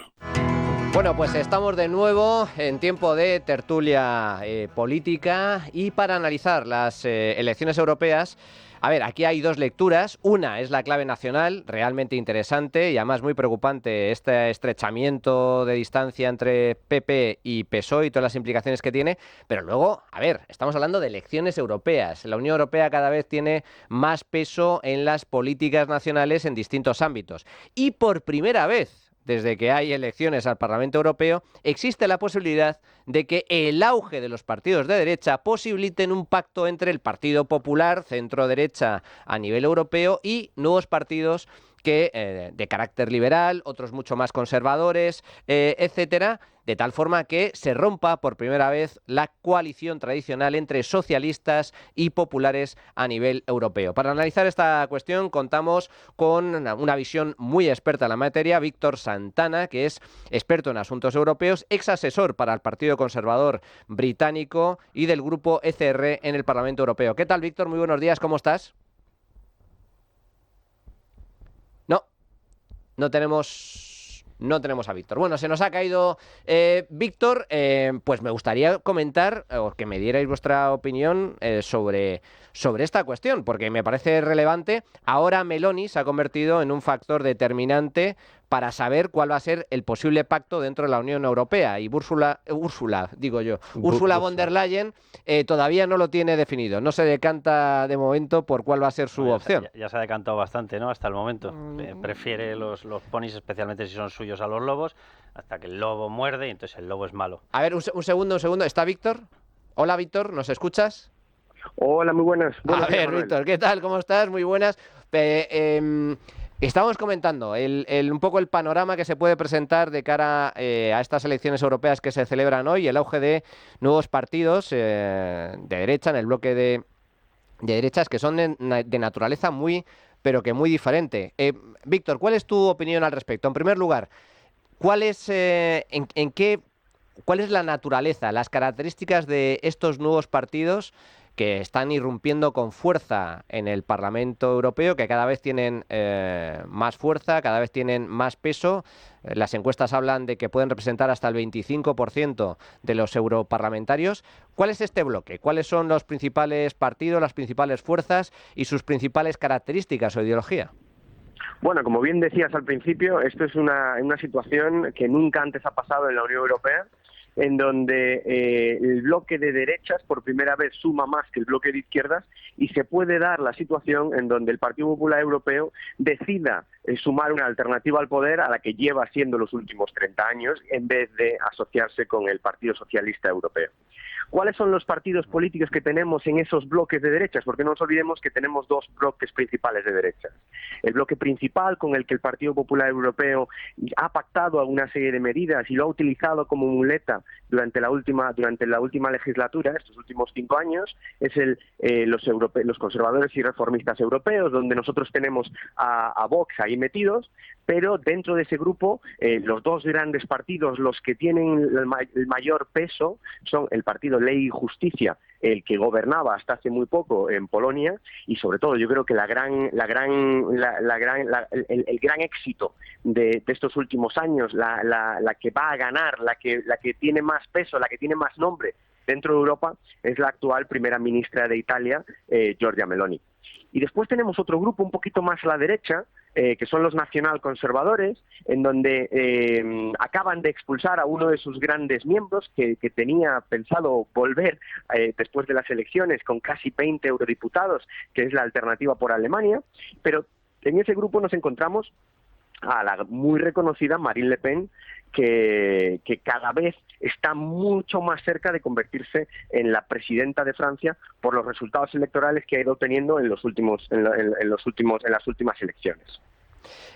A: Bueno, pues estamos de nuevo en tiempo de tertulia política y para analizar las elecciones europeas. A ver, aquí hay dos lecturas. Una es la clave nacional, realmente interesante y además muy preocupante este estrechamiento de distancia entre PP y PSOE y todas las implicaciones que tiene. Pero luego, a ver, estamos hablando de elecciones europeas. La Unión Europea cada vez tiene más peso en las políticas nacionales en distintos ámbitos. Y por primera vez desde que hay elecciones al Parlamento Europeo, existe la posibilidad de que el auge de los partidos de derecha posibiliten un pacto entre el Partido Popular, centro-derecha a nivel europeo, y nuevos partidos que de carácter liberal, otros mucho más conservadores, etcétera, de tal forma que se rompa por primera vez la coalición tradicional entre socialistas y populares a nivel europeo. Para analizar esta cuestión contamos con una visión muy experta en la materia, Víctor Santana, que es experto en asuntos europeos, ex asesor para el Partido Conservador británico y del grupo ECR en el Parlamento Europeo. ¿Qué tal, Víctor? Muy buenos días, ¿cómo estás? No tenemos a Víctor. Bueno, se nos ha caído Víctor. Pues me gustaría comentar o que me dierais vuestra opinión sobre esta cuestión, porque me parece relevante. Ahora Meloni se ha convertido en un factor determinante para saber cuál va a ser el posible pacto dentro de la Unión Europea. Y Úrsula von der Leyen todavía no lo tiene definido. No se decanta de momento por cuál va a ser su opción.
B: Ya se ha decantado bastante, ¿no? Hasta el momento. Prefiere los ponis, especialmente si son suyos, a los lobos, hasta que el lobo muerde y entonces el lobo es malo.
A: A ver, un segundo. ¿Está Víctor? Hola, Víctor, ¿nos escuchas?
F: Hola, muy buenas.
A: A ver, Víctor, ¿qué tal? ¿Cómo estás? Muy buenas. Estábamos comentando un poco el panorama que se puede presentar de cara a estas elecciones europeas que se celebran hoy, el auge de nuevos partidos de derecha, en el bloque de derechas, que son de naturaleza pero que muy diferente. Víctor, ¿cuál es tu opinión al respecto? En primer lugar, ¿cuál es la naturaleza, las características de estos nuevos partidos que están irrumpiendo con fuerza en el Parlamento Europeo, que cada vez tienen más fuerza, cada vez tienen más peso? Las encuestas hablan de que pueden representar hasta el 25% de los europarlamentarios. ¿Cuál es este bloque? ¿Cuáles son los principales partidos, las principales fuerzas y sus principales características o ideología?
F: Bueno, como bien decías al principio, esto es una situación que nunca antes ha pasado en la Unión Europea, en donde el bloque de derechas por primera vez suma más que el bloque de izquierdas, y se puede dar la situación en donde el Partido Popular Europeo decida sumar una alternativa al poder a la que lleva siendo los últimos 30 años, en vez de asociarse con el Partido Socialista Europeo. ¿Cuáles son los partidos políticos que tenemos en esos bloques de derechas? Porque no nos olvidemos que tenemos dos bloques principales de derechas. El bloque principal, con el que el Partido Popular Europeo ha pactado alguna serie de medidas y lo ha utilizado como muleta durante la última legislatura, estos últimos 5 años, es los conservadores y reformistas europeos, donde nosotros tenemos a Vox ahí metidos, pero dentro de ese grupo los dos grandes partidos, los que tienen el mayor peso, son el partido Ley y Justicia, el que gobernaba hasta hace muy poco en Polonia, y sobre todo yo creo que el gran éxito de estos últimos años, la que va a ganar, la que tiene más peso, la que tiene más nombre dentro de Europa, es la actual primera ministra de Italia, Giorgia Meloni. Y después tenemos otro grupo un poquito más a la derecha, que son los nacionalconservadores, en donde acaban de expulsar a uno de sus grandes miembros, que tenía pensado volver después de las elecciones con casi 20 eurodiputados, que es la Alternativa por Alemania. Pero en ese grupo nos encontramos a la muy reconocida Marine Le Pen, que cada vez está mucho más cerca de convertirse en la presidenta de Francia por los resultados electorales que ha ido obteniendo en las últimas elecciones.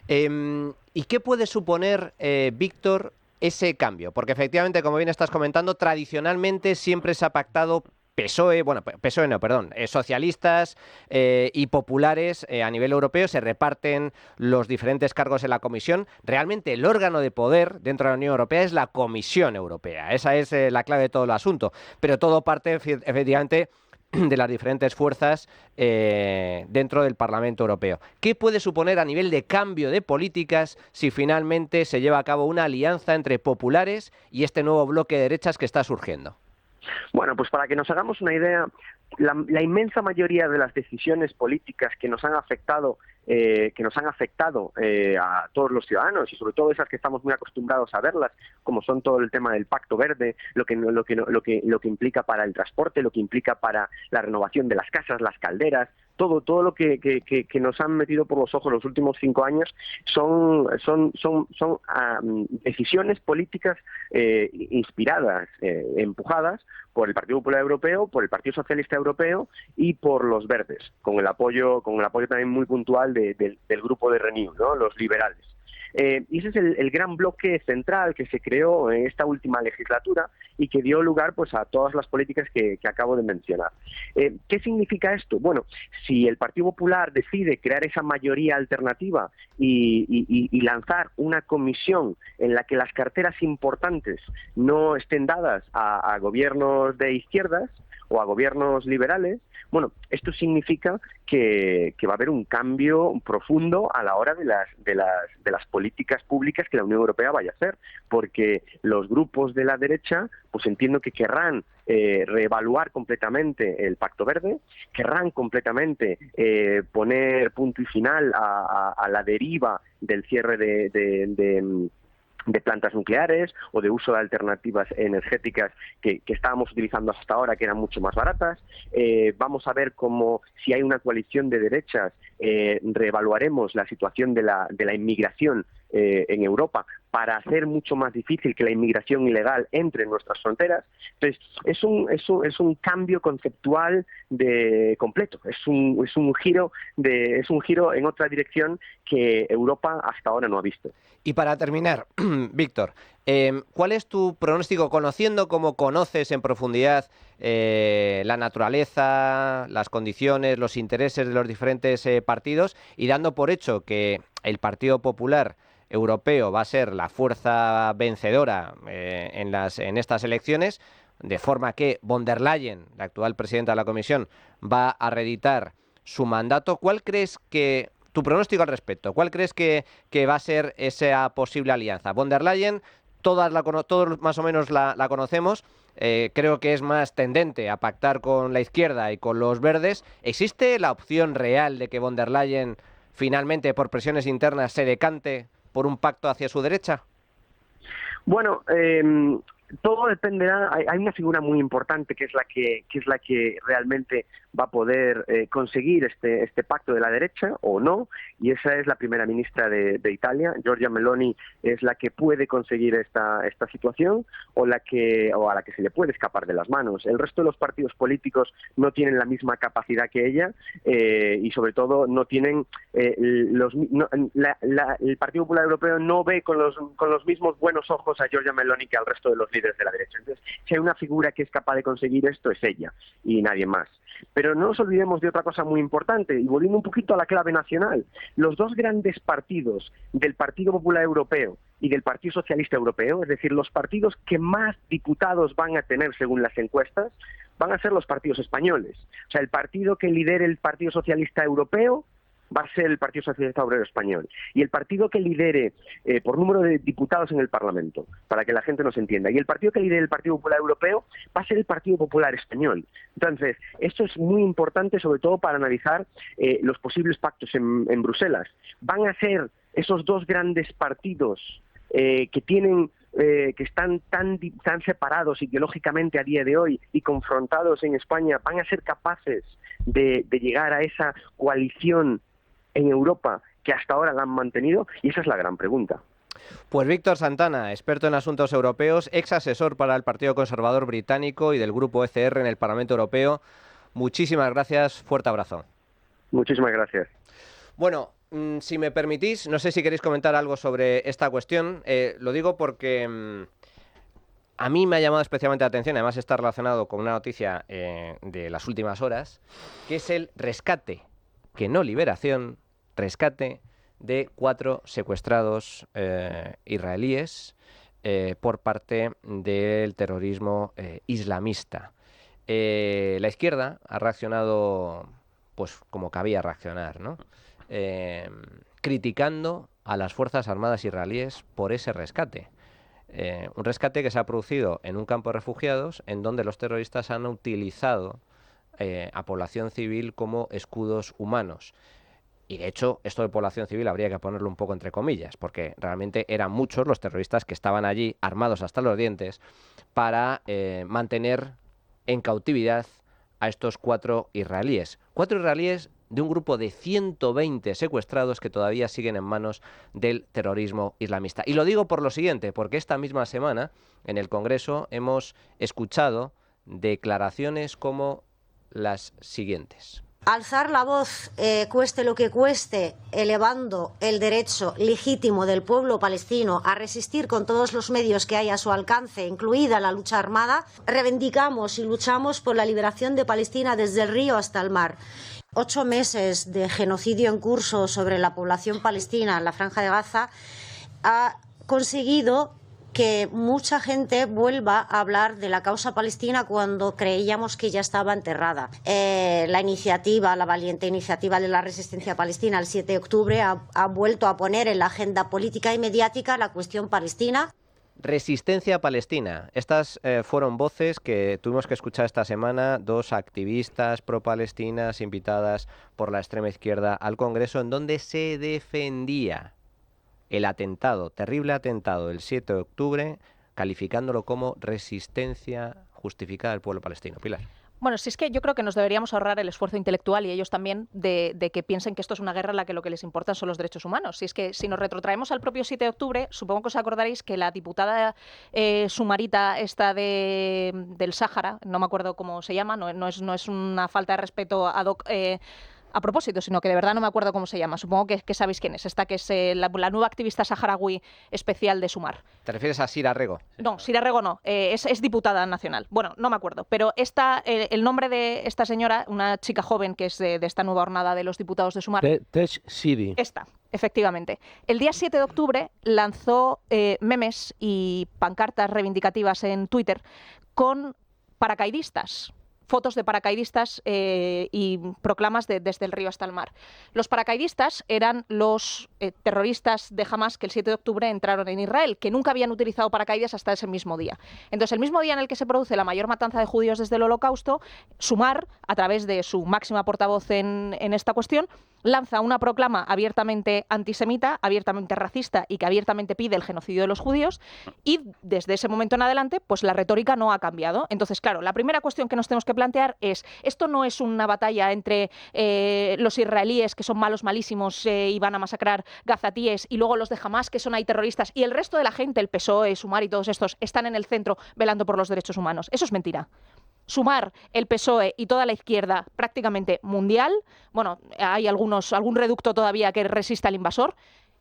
A: ¿Y qué puede suponer, Víctor, ese cambio? Porque efectivamente, como bien estás comentando, tradicionalmente siempre se ha pactado socialistas y populares a nivel europeo, se reparten los diferentes cargos en la Comisión. Realmente el órgano de poder dentro de la Unión Europea es la Comisión Europea. Esa es la clave de todo el asunto. Pero todo parte efectivamente de las diferentes fuerzas dentro del Parlamento Europeo. ¿Qué puede suponer a nivel de cambio de políticas si finalmente se lleva a cabo una alianza entre populares y este nuevo bloque de derechas que está surgiendo?
F: Bueno, pues para que nos hagamos una idea, la inmensa mayoría de las decisiones políticas que nos han afectado a todos los ciudadanos, y sobre todo esas que estamos muy acostumbrados a verlas, como son todo el tema del Pacto Verde, lo que implica para el transporte, lo que implica para la renovación de las casas, las calderas, todo lo que nos han metido por los ojos los últimos 5 años son decisiones políticas inspiradas, empujadas por el Partido Popular Europeo, por el Partido Socialista Europeo y por los Verdes, con el apoyo también muy puntual del grupo de Renew, ¿no? Los liberales. Y ese es el gran bloque central que se creó en esta última legislatura y que dio lugar pues a todas las políticas que acabo de mencionar. ¿Qué significa esto? Bueno, si el Partido Popular decide crear esa mayoría alternativa y lanzar una comisión en la que las carteras importantes no estén dadas a gobiernos de izquierdas o a gobiernos liberales, bueno, esto significa que va a haber un cambio profundo a la hora de las políticas públicas que la Unión Europea vaya a hacer, porque los grupos de la derecha, pues entiendo que querrán reevaluar completamente el Pacto Verde, querrán completamente poner punto y final a la deriva del cierre de plantas nucleares o de uso de alternativas energéticas que estábamos utilizando hasta ahora, que eran mucho más baratas. Vamos a ver cómo, si hay una coalición de derechas, reevaluaremos la situación de la inmigración en Europa para hacer mucho más difícil que la inmigración ilegal entre en nuestras fronteras. Entonces, es un cambio conceptual completo, es un giro en otra dirección que Europa hasta ahora no ha visto.
A: Y para terminar, Víctor, ¿cuál es tu pronóstico, conociendo como conoces en profundidad la naturaleza, las condiciones, los intereses de los diferentes partidos, y dando por hecho que el Partido Popular Europeo va a ser la fuerza vencedora en estas elecciones, de forma que von der Leyen, la actual presidenta de la Comisión, va a reeditar su mandato? ¿Cuál crees que... Tu pronóstico al respecto, ¿cuál crees que va a ser esa posible alianza? Von der Leyen, todos más o menos la conocemos, creo que es más tendente a pactar con la izquierda y con los verdes. ¿Existe la opción real de que von der Leyen finalmente, por presiones internas, se decante por un pacto hacia su derecha?
F: Bueno, todo dependerá. Hay una figura muy importante que es la que realmente va a poder conseguir este pacto de la derecha o no, y esa es la primera ministra de Italia. Giorgia Meloni es la que puede conseguir esta situación o a la que se le puede escapar de las manos. El resto de los partidos políticos no tienen la misma capacidad que ella y sobre todo no tienen el Partido Popular Europeo no ve con los mismos buenos ojos a Giorgia Meloni que al resto de los líderes de la derecha. Entonces, si hay una figura que es capaz de conseguir esto, es ella y nadie más. Pero no nos olvidemos de otra cosa muy importante, y volviendo un poquito a la clave nacional. Los dos grandes partidos del Partido Popular Europeo y del Partido Socialista Europeo, es decir, los partidos que más diputados van a tener según las encuestas, van a ser los partidos españoles. O sea, el partido que lidere el Partido Socialista Europeo va a ser el Partido Socialista Obrero Español. Y el partido que lidere por número de diputados en el Parlamento, para que la gente nos entienda, y el partido que lidere el Partido Popular Europeo va a ser el Partido Popular Español. Entonces, esto es muy importante, sobre todo para analizar los posibles pactos en Bruselas. Van a ser esos dos grandes partidos que están tan separados ideológicamente a día de hoy y confrontados en España, van a ser capaces de llegar a esa coalición en Europa que hasta ahora la han mantenido, y esa es la gran pregunta.
A: Pues Víctor Santana, experto en asuntos europeos, ex asesor para el Partido Conservador Británico y del Grupo ECR en el Parlamento Europeo. Muchísimas gracias, fuerte abrazo.
F: Muchísimas gracias.
A: Bueno, si me permitís, no sé si queréis comentar algo sobre esta cuestión. Lo digo porque a mí me ha llamado especialmente la atención, además está relacionado con una noticia de las últimas horas, que es el rescate, que no liberación, rescate de 4 secuestrados israelíes por parte del terrorismo islamista. La izquierda ha reaccionado pues como cabía reaccionar, ¿no? Criticando a las Fuerzas Armadas israelíes por ese rescate. Un rescate que se ha producido en un campo de refugiados en donde los terroristas han utilizado a población civil como escudos humanos. Y de hecho, esto de población civil habría que ponerlo un poco entre comillas, porque realmente eran muchos los terroristas que estaban allí armados hasta los dientes para mantener en cautividad a estos 4 israelíes. 4 israelíes de un grupo de 120 secuestrados que todavía siguen en manos del terrorismo islamista. Y lo digo por lo siguiente, porque esta misma semana en el Congreso hemos escuchado declaraciones como las siguientes.
G: Alzar la voz, cueste lo que cueste, elevando el derecho legítimo del pueblo palestino a resistir con todos los medios que hay a su alcance, incluida la lucha armada. Reivindicamos y luchamos por la liberación de Palestina desde el río hasta el mar. 8 meses de genocidio en curso sobre la población palestina en la Franja de Gaza ha conseguido que mucha gente vuelva a hablar de la causa palestina cuando creíamos que ya estaba enterrada. La valiente iniciativa de la resistencia palestina el 7 de octubre ha vuelto a poner en la agenda política y mediática la cuestión palestina.
A: Resistencia palestina. Estas fueron voces que tuvimos que escuchar esta semana, 2 activistas pro-palestinas invitadas por la extrema izquierda al Congreso, en donde se defendía el atentado, terrible atentado del 7 de octubre, calificándolo como resistencia justificada del pueblo palestino. Pilar.
C: Bueno, si es que yo creo que nos deberíamos ahorrar el esfuerzo intelectual y ellos también de que piensen que esto es una guerra en la que lo que les importa son los derechos humanos. Si es que si nos retrotraemos al propio 7 de octubre, supongo que os acordaréis que la diputada sumarita esta del Sáhara, no me acuerdo cómo se llama, no es una falta de respeto ad hoc a propósito, sino que de verdad no me acuerdo cómo se llama. Supongo que sabéis quién es. Esta que es la nueva activista saharaui especial de Sumar.
A: ¿Te refieres a Sira Rego?
C: No, Sira Rego no. Es diputada nacional. Bueno, no me acuerdo. Pero el nombre de esta señora, una chica joven que es de esta nueva hornada de los diputados de Sumar.
D: Tesh Sidi.
C: Esta, efectivamente. El día 7 de octubre lanzó memes y pancartas reivindicativas en Twitter con paracaidistas. Fotos de paracaidistas y proclamas desde el río hasta el mar. Los paracaidistas eran los terroristas de Hamas que el 7 de octubre entraron en Israel, que nunca habían utilizado paracaídas hasta ese mismo día. Entonces, el mismo día en el que se produce la mayor matanza de judíos desde el Holocausto, Sumar, a través de su máxima portavoz en esta cuestión, lanza una proclama abiertamente antisemita, abiertamente racista y que abiertamente pide el genocidio de los judíos, y desde ese momento en adelante, pues la retórica no ha cambiado. Entonces, claro, la primera cuestión que nos tenemos que plantear es, esto no es una batalla entre los israelíes, que son malos, malísimos, y van a masacrar gazatíes, y luego los de Hamas, que son ahí terroristas, y el resto de la gente, el PSOE, Sumar y todos estos, están en el centro velando por los derechos humanos. Eso es mentira. Sumar, el PSOE y toda la izquierda prácticamente mundial, bueno, hay algún reducto todavía que resiste al invasor,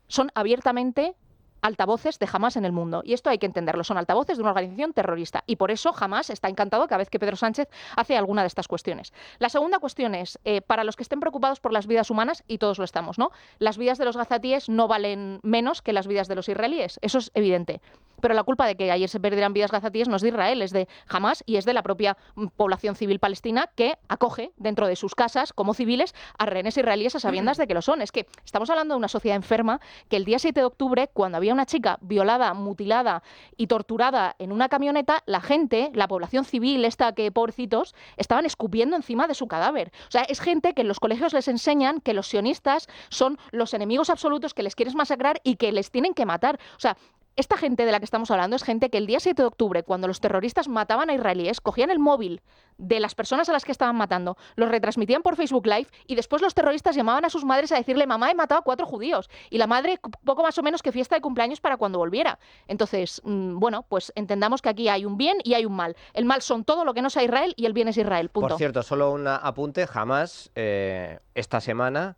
C: son abiertamente altavoces de Hamas en el mundo. Y esto hay que entenderlo, son altavoces de una organización terrorista. Y por eso Hamas está encantado cada vez que Pedro Sánchez hace alguna de estas cuestiones. La segunda cuestión es, para los que estén preocupados por las vidas humanas, y todos lo estamos, ¿no? Las vidas de los gazatíes no valen menos que las vidas de los israelíes, eso es evidente. Pero la culpa de que ayer se perdieran vidas gazatíes no es de Israel, es de Hamas y es de la propia población civil palestina que acoge dentro de sus casas como civiles a rehenes israelíes a sabiendas de que lo son. Es que estamos hablando de una sociedad enferma que el día 7 de octubre, cuando había una chica violada, mutilada y torturada en una camioneta, la gente, la población civil esta que, pobrecitos, estaban escupiendo encima de su cadáver. O sea, es gente que en los colegios les enseñan que los sionistas son los enemigos absolutos, que les quieres masacrar y que les tienen que matar. O sea, esta gente de la que estamos hablando es gente que el día 7 de octubre, cuando los terroristas mataban a israelíes, cogían el móvil de las personas a las que estaban matando, los retransmitían por Facebook Live y después los terroristas llamaban a sus madres a decirle: mamá, he matado a 4 judíos. Y la madre, poco más o menos que fiesta de cumpleaños para cuando volviera. Entonces, bueno, pues entendamos que aquí hay un bien y hay un mal. El mal son todo lo que no sea Israel y el bien es Israel. Punto.
A: Por cierto, solo un apunte. Hamas esta semana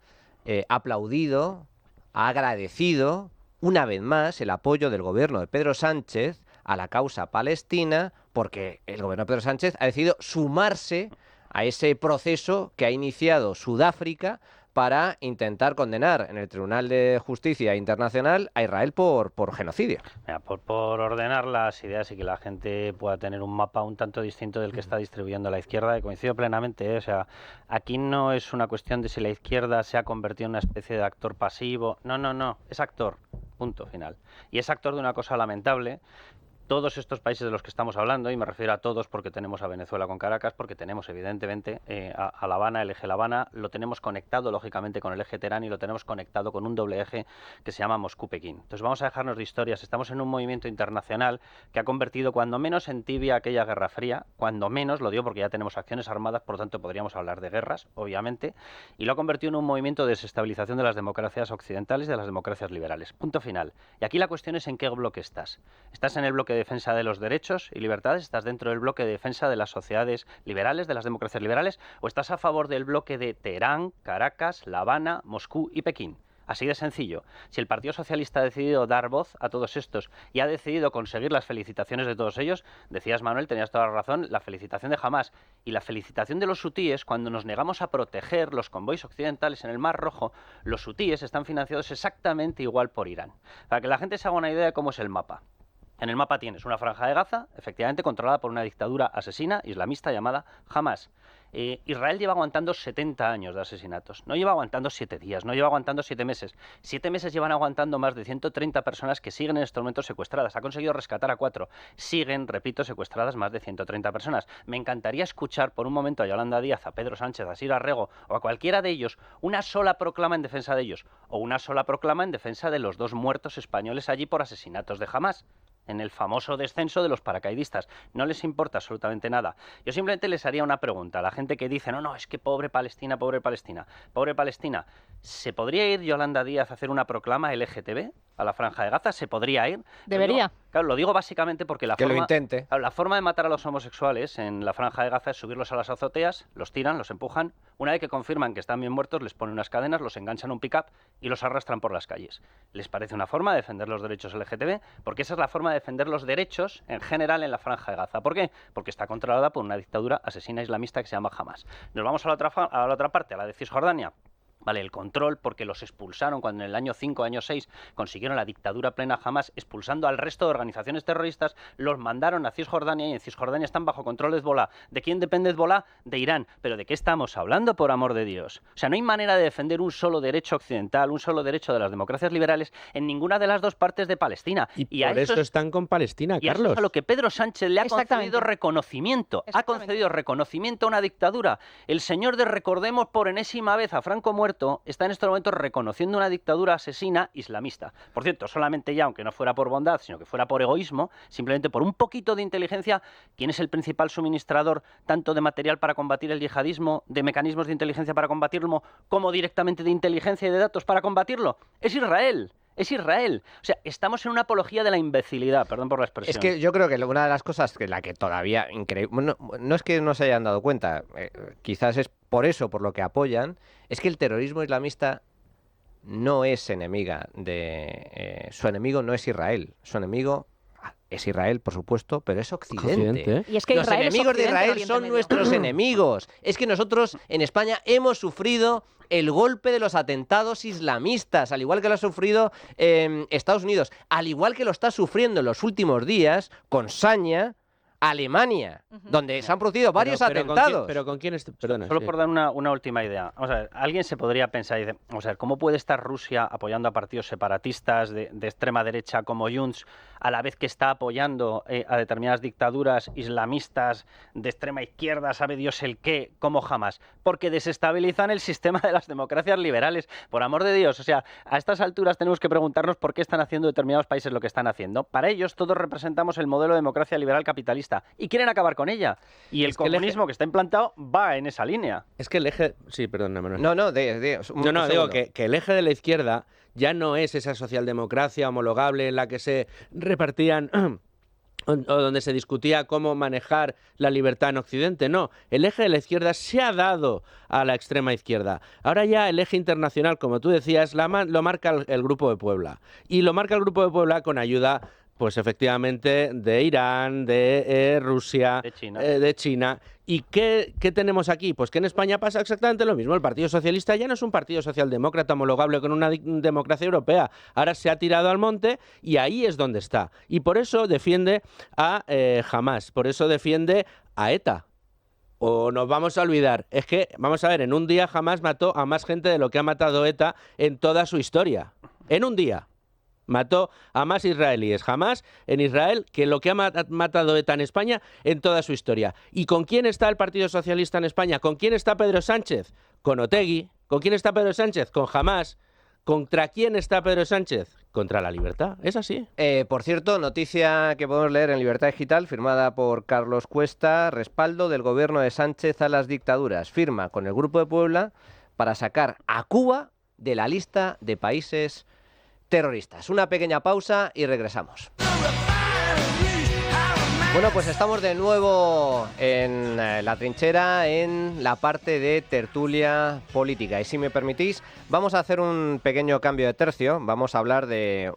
A: ha aplaudido, ha agradecido una vez más el apoyo del gobierno de Pedro Sánchez a la causa palestina, porque el gobierno de Pedro Sánchez ha decidido sumarse a ese proceso que ha iniciado Sudáfrica para intentar condenar en el Tribunal de Justicia Internacional a Israel por genocidio.
B: Mira, por ordenar las ideas y que la gente pueda tener un mapa un tanto distinto del que está distribuyendo la izquierda, y coincido plenamente, o sea, aquí no es una cuestión de si la izquierda se ha convertido en una especie de actor pasivo, no, es actor, punto final. Y es actor de una cosa lamentable, todos estos países de los que estamos hablando, y me refiero a todos porque tenemos a Venezuela con Caracas, porque tenemos evidentemente a La Habana, el eje La Habana, lo tenemos conectado lógicamente con el eje Teherán y lo tenemos conectado con un doble eje que se llama Moscú-Pekín. Entonces vamos a dejarnos de historias, estamos en un movimiento internacional que ha convertido cuando menos en tibia aquella Guerra Fría, cuando menos, lo digo porque ya tenemos acciones armadas, por lo tanto podríamos hablar de guerras, obviamente, y lo ha convertido en un movimiento de desestabilización de las democracias occidentales y de las democracias liberales. Punto final. Y aquí la cuestión es en qué bloque estás. ¿Estás en el bloque de defensa de los derechos y libertades? ¿Estás dentro del bloque de defensa de las sociedades liberales, de las democracias liberales? ¿O estás a favor del bloque de Teherán, Caracas, La Habana, Moscú y Pekín? Así de sencillo. Si el Partido Socialista ha decidido dar voz a todos estos y ha decidido conseguir las felicitaciones de todos ellos, decías, Manuel, tenías toda la razón, la felicitación de Hamás y la felicitación de los hutíes, cuando nos negamos a proteger los convoys occidentales en el Mar Rojo, los hutíes están financiados exactamente igual por Irán. Para que la gente se haga una idea de cómo es el mapa. En el mapa tienes una franja de Gaza, efectivamente controlada por una dictadura asesina islamista llamada Hamás. Israel lleva aguantando 70 años de asesinatos. No lleva aguantando 7 días, no lleva aguantando 7 meses. 7 meses llevan aguantando más de 130 personas que siguen en estos momentos secuestradas. Ha conseguido rescatar a 4. Siguen, repito, secuestradas más de 130 personas. Me encantaría escuchar por un momento a Yolanda Díaz, a Pedro Sánchez, a Sir Arrego o a cualquiera de ellos una sola proclama en defensa de ellos o una sola proclama en defensa de los 2 muertos españoles allí por asesinatos de Hamás, en el famoso descenso de los paracaidistas. No les importa absolutamente nada. Yo simplemente les haría una pregunta a la gente que dice, no, es que pobre Palestina, pobre Palestina. Pobre Palestina, ¿se podría ir Yolanda Díaz a hacer una proclama LGTB a la Franja de Gaza? ¿Se podría ir?
C: Debería.
B: Lo digo básicamente porque
A: lo intente.
B: La forma de matar a los homosexuales en la Franja de Gaza es subirlos a las azoteas, los tiran, los empujan. Una vez que confirman que están bien muertos, les ponen unas cadenas, los enganchan a un pick-up y los arrastran por las calles. ¿Les parece una forma de defender los derechos LGTB? Porque esa es la forma de defender los derechos en general en la Franja de Gaza. ¿Por qué? Porque está controlada por una dictadura asesina islamista que se llama Hamás. Nos vamos a la otra parte, a la de Cisjordania. Vale, el control, porque los expulsaron cuando en el año 5, año 6 consiguieron la dictadura plena Hamás, expulsando al resto de organizaciones terroristas, los mandaron a Cisjordania y en Cisjordania están bajo control de Hezbolá. ¿De quién depende Hezbolá? De Irán. ¿Pero de qué estamos hablando, por amor de Dios? O sea, no hay manera de defender un solo derecho occidental, un solo derecho de las democracias liberales en ninguna de las dos partes de Palestina.
D: Y por eso están con Palestina,
B: y
D: Carlos.
B: Eso es a lo que Pedro Sánchez le ha concedido reconocimiento. Ha concedido reconocimiento a una dictadura. El señor de recordemos por enésima vez a Franco muerto está en estos momentos reconociendo una dictadura asesina islamista. Por cierto, solamente ya, aunque no fuera por bondad, sino que fuera por egoísmo, simplemente por un poquito de inteligencia, ¿quién es el principal suministrador tanto de material para combatir el yihadismo, de mecanismos de inteligencia para combatirlo, como directamente de inteligencia y de datos para combatirlo? Es Israel. Es Israel. O sea, estamos en una apología de la imbecilidad, perdón por la expresión.
A: Es que yo creo que una de las cosas que la que todavía no es que no se hayan dado cuenta, quizás es por eso, por lo que apoyan, es que el terrorismo islamista no es enemiga de... su enemigo no es Israel, su enemigo... Es Israel, por supuesto, pero es Occidente.
C: Y es que
A: los
C: Israel
A: enemigos
C: es
A: de Israel son nuestros enemigos. Es que nosotros en España hemos sufrido el golpe de los atentados islamistas, al igual que lo ha sufrido Estados Unidos, al igual que lo está sufriendo en los últimos días con saña Alemania, donde se han producido varios atentados.
D: ¿Pero con quién? Perdona.
B: Solo por dar una última idea. Vamos a ver, alguien se podría pensar y decir, vamos a ver, ¿cómo puede estar Rusia apoyando a partidos separatistas de extrema derecha como Junts, a la vez que está apoyando a determinadas dictaduras islamistas de extrema izquierda, sabe Dios el qué, como Hamás? Porque desestabilizan el sistema de las democracias liberales, por amor de Dios. O sea, a estas alturas tenemos que preguntarnos por qué están haciendo determinados países lo que están haciendo. Para ellos todos representamos el modelo de democracia liberal capitalista y quieren acabar con ella. Y el comunismo que está implantado va en esa línea.
D: Es que el eje... Sí, perdón, Manuel.
A: Digo
D: que el eje de la izquierda ya no es esa socialdemocracia homologable en la que se repartían... o donde se discutía cómo manejar la libertad en Occidente. No, el eje de la izquierda se ha dado a la extrema izquierda. Ahora ya el eje internacional, como tú decías, lo marca el Grupo de Puebla. Y lo marca el Grupo de Puebla con ayuda... Pues efectivamente, de Irán, de Rusia, de China. ¿Y qué tenemos aquí? Pues que en España pasa exactamente lo mismo. El Partido Socialista ya no es un partido socialdemócrata homologable con una democracia europea. Ahora se ha tirado al monte y ahí es donde está. Y por eso defiende a Hamás, por eso defiende a ETA. O nos vamos a olvidar. Es que, vamos a ver, en un día Hamás mató a más gente de lo que ha matado ETA en toda su historia. En un día. Mató a más israelíes jamás en Israel que lo que ha matado ETA en España en toda su historia. ¿Y con quién está el Partido Socialista en España? ¿Con quién está Pedro Sánchez? Con Otegi. ¿Con quién está Pedro Sánchez? Con Hamás. ¿Contra quién está Pedro Sánchez? Contra la libertad. Es así.
A: Por cierto, noticia que podemos leer en Libertad Digital, firmada por Carlos Cuesta: respaldo del gobierno de Sánchez a las dictaduras. Firma con el Grupo de Puebla para sacar a Cuba de la lista de países terroristas. Una pequeña pausa y regresamos. Bueno, pues estamos de nuevo en la trinchera, en la parte de tertulia política. Y si me permitís, vamos a hacer un pequeño cambio de tercio. Vamos a hablar de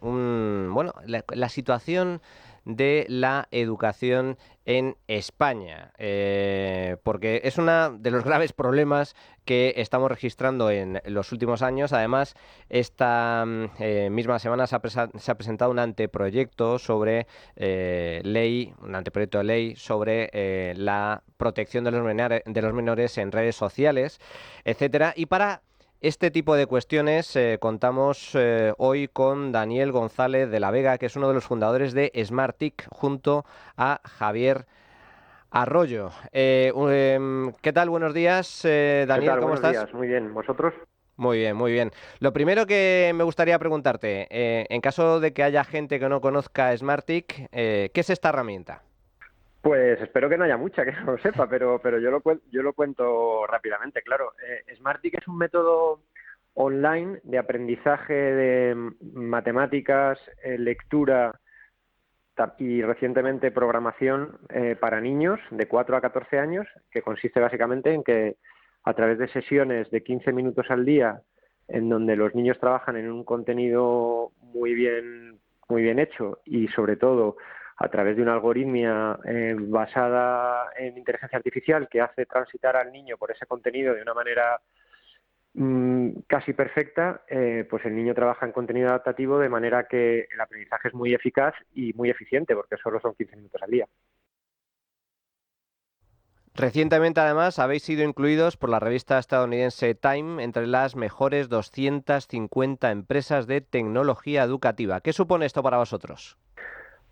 A: la situación de la educación en España, porque es uno de los graves problemas que estamos registrando en los últimos años. Además, esta misma semana se ha presentado un anteproyecto sobre un anteproyecto de ley sobre la protección de los menores en redes sociales, etcétera. Y para este tipo de cuestiones contamos hoy con Daniel González de la Vega, que es uno de los fundadores de SmartTIC, junto a Javier Arroyo. ¿Qué tal? Buenos días, Daniel, ¿cómo estás?
F: Buenos días, muy bien. ¿Vosotros?
A: Muy bien, muy bien. Lo primero que me gustaría preguntarte, en caso de que haya gente que no conozca SmartTIC, ¿qué es esta herramienta?
F: Pues espero que no haya mucha que no lo sepa, pero yo lo cuento rápidamente, claro. SmartTIC es un método online de aprendizaje de matemáticas, lectura y recientemente programación para niños de 4 a 14 años, que consiste básicamente en que a través de sesiones de 15 minutos al día, en donde los niños trabajan en un contenido muy bien hecho y sobre todo a través de una algoritmia basada en inteligencia artificial que hace transitar al niño por ese contenido de una manera casi perfecta, pues el niño trabaja en contenido adaptativo de manera que el aprendizaje es muy eficaz y muy eficiente, porque solo son 15 minutos al día.
A: Recientemente, además, habéis sido incluidos por la revista estadounidense Time entre las mejores 250 empresas de tecnología educativa. ¿Qué supone esto para vosotros?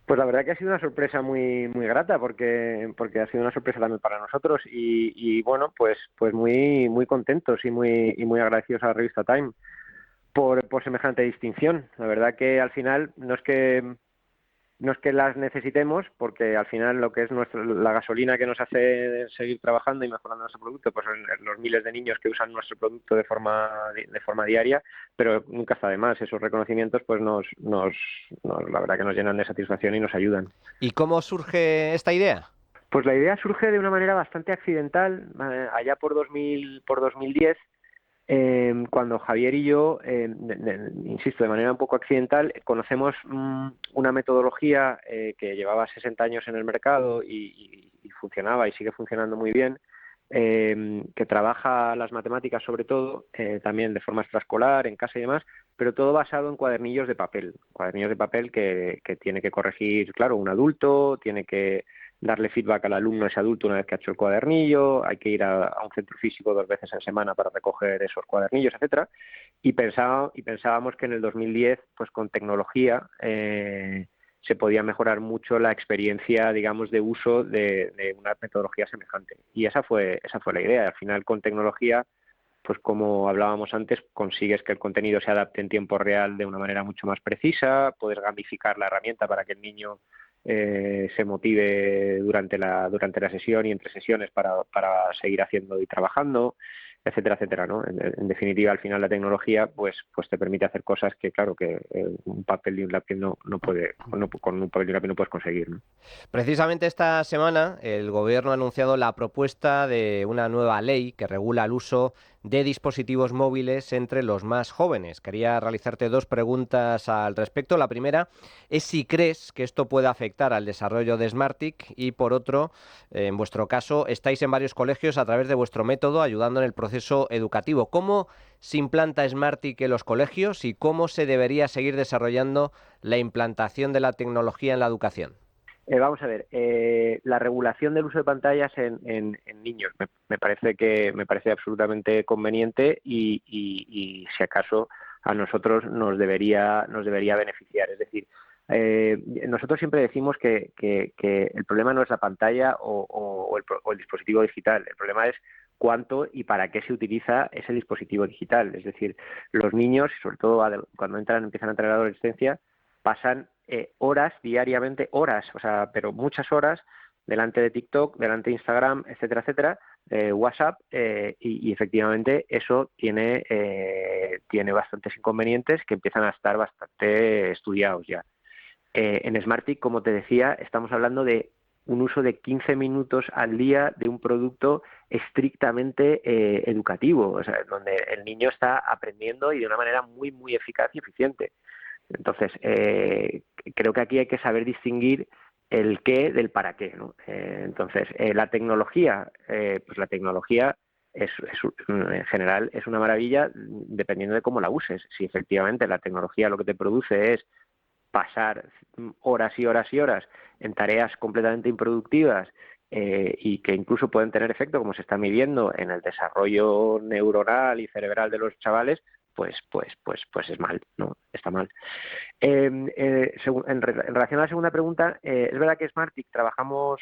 F: Pues la verdad que ha sido una sorpresa muy grata, porque ha sido una sorpresa también para nosotros y bueno, pues muy contentos y muy agradecidos a la revista Time por semejante distinción. La verdad que al final no es que las necesitemos, porque al final lo que es la gasolina que nos hace seguir trabajando y mejorando nuestro producto, pues son los miles de niños que usan nuestro producto de forma diaria, pero nunca está de más. Esos reconocimientos pues la verdad que nos llenan de satisfacción y nos ayudan.
A: ¿Y cómo surge esta idea?
F: Pues la idea surge de una manera bastante accidental, allá por 2010, cuando Javier y yo, insisto, de manera un poco accidental, conocemos una metodología que llevaba 60 años en el mercado y funcionaba y sigue funcionando muy bien, que trabaja las matemáticas sobre todo, también de forma extraescolar, en casa y demás, pero todo basado en cuadernillos de papel que tiene que corregir, claro, un adulto, tiene que darle feedback al alumno, ese adulto, una vez que ha hecho el cuadernillo, hay que ir a un centro físico 2 veces a la semana para recoger esos cuadernillos, etcétera. Y pensábamos que en el 2010, pues con tecnología, se podía mejorar mucho la experiencia, digamos, de uso de una metodología semejante. Y esa fue la idea. Al final, con tecnología, pues como hablábamos antes, consigues que el contenido se adapte en tiempo real de una manera mucho más precisa, puedes gamificar la herramienta para que el niño se motive durante la sesión y entre sesiones para seguir haciendo y trabajando, etcétera, etcétera, ¿no? En definitiva, al final la tecnología pues te permite hacer cosas que, claro, que un papel y un lápiz con un papel y un lápiz no puedes conseguir, ¿no?
A: Precisamente esta semana el Gobierno ha anunciado la propuesta de una nueva ley que regula el uso de dispositivos móviles entre los más jóvenes. Quería realizarte 2 preguntas al respecto. La primera es si crees que esto puede afectar al desarrollo de SmartTIC y, por otro, en vuestro caso, estáis en varios colegios a través de vuestro método ayudando en el proceso educativo. ¿Cómo se implanta SmartTIC en los colegios y cómo se debería seguir desarrollando la implantación de la tecnología en la educación?
F: Vamos a ver, la regulación del uso de pantallas en niños me parece absolutamente conveniente y si acaso a nosotros nos debería beneficiar. Es decir, nosotros siempre decimos que el problema no es la pantalla o el dispositivo digital, el problema es cuánto y para qué se utiliza ese dispositivo digital. Es decir, los niños, sobre todo cuando empiezan a entrar a la adolescencia, pasan horas diariamente, pero muchas horas delante de TikTok, delante de Instagram, etcétera, etcétera, WhatsApp, y efectivamente eso tiene bastantes inconvenientes que empiezan a estar bastante estudiados ya. En Smartick, como te decía, estamos hablando de un uso de 15 minutos al día de un producto estrictamente educativo, o sea, donde el niño está aprendiendo y de una manera muy, muy eficaz y eficiente. Entonces, creo que aquí hay que saber distinguir el qué del para qué, ¿no? Entonces, la tecnología, pues la tecnología en general es una maravilla dependiendo de cómo la uses. Si efectivamente la tecnología lo que te produce es pasar horas y horas y horas en tareas completamente improductivas y que incluso pueden tener efecto, como se está midiendo, en el desarrollo neuronal y cerebral de los chavales, pues es mal, ¿no? Está mal. En relación a la segunda pregunta, es verdad que Smartick trabajamos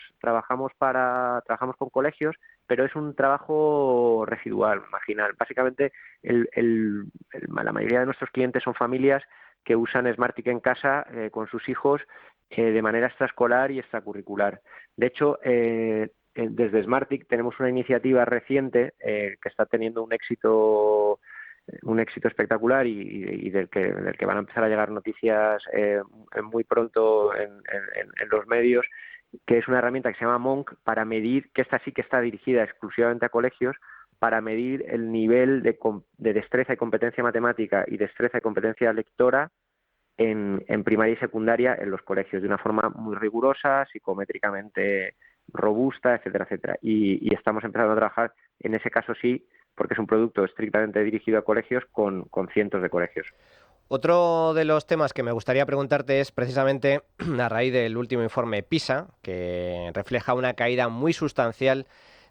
F: con colegios, pero es un trabajo residual, marginal. Básicamente, la mayoría de nuestros clientes son familias que usan Smartick en casa con sus hijos de manera extraescolar y extracurricular. De hecho, desde Smartick tenemos una iniciativa reciente que está teniendo un éxito espectacular y del que van a empezar a llegar noticias muy pronto en los medios, que es una herramienta que se llama Monk para medir, que esta sí que está dirigida exclusivamente a colegios, para medir el nivel de destreza y competencia matemática y destreza y competencia lectora en primaria y secundaria en los colegios, de una forma muy rigurosa, psicométricamente robusta, etcétera, etcétera. Y estamos empezando a trabajar en ese caso sí, porque es un producto estrictamente dirigido a colegios con cientos de colegios.
A: Otro de los temas que me gustaría preguntarte es precisamente a raíz del último informe PISA, que refleja una caída muy sustancial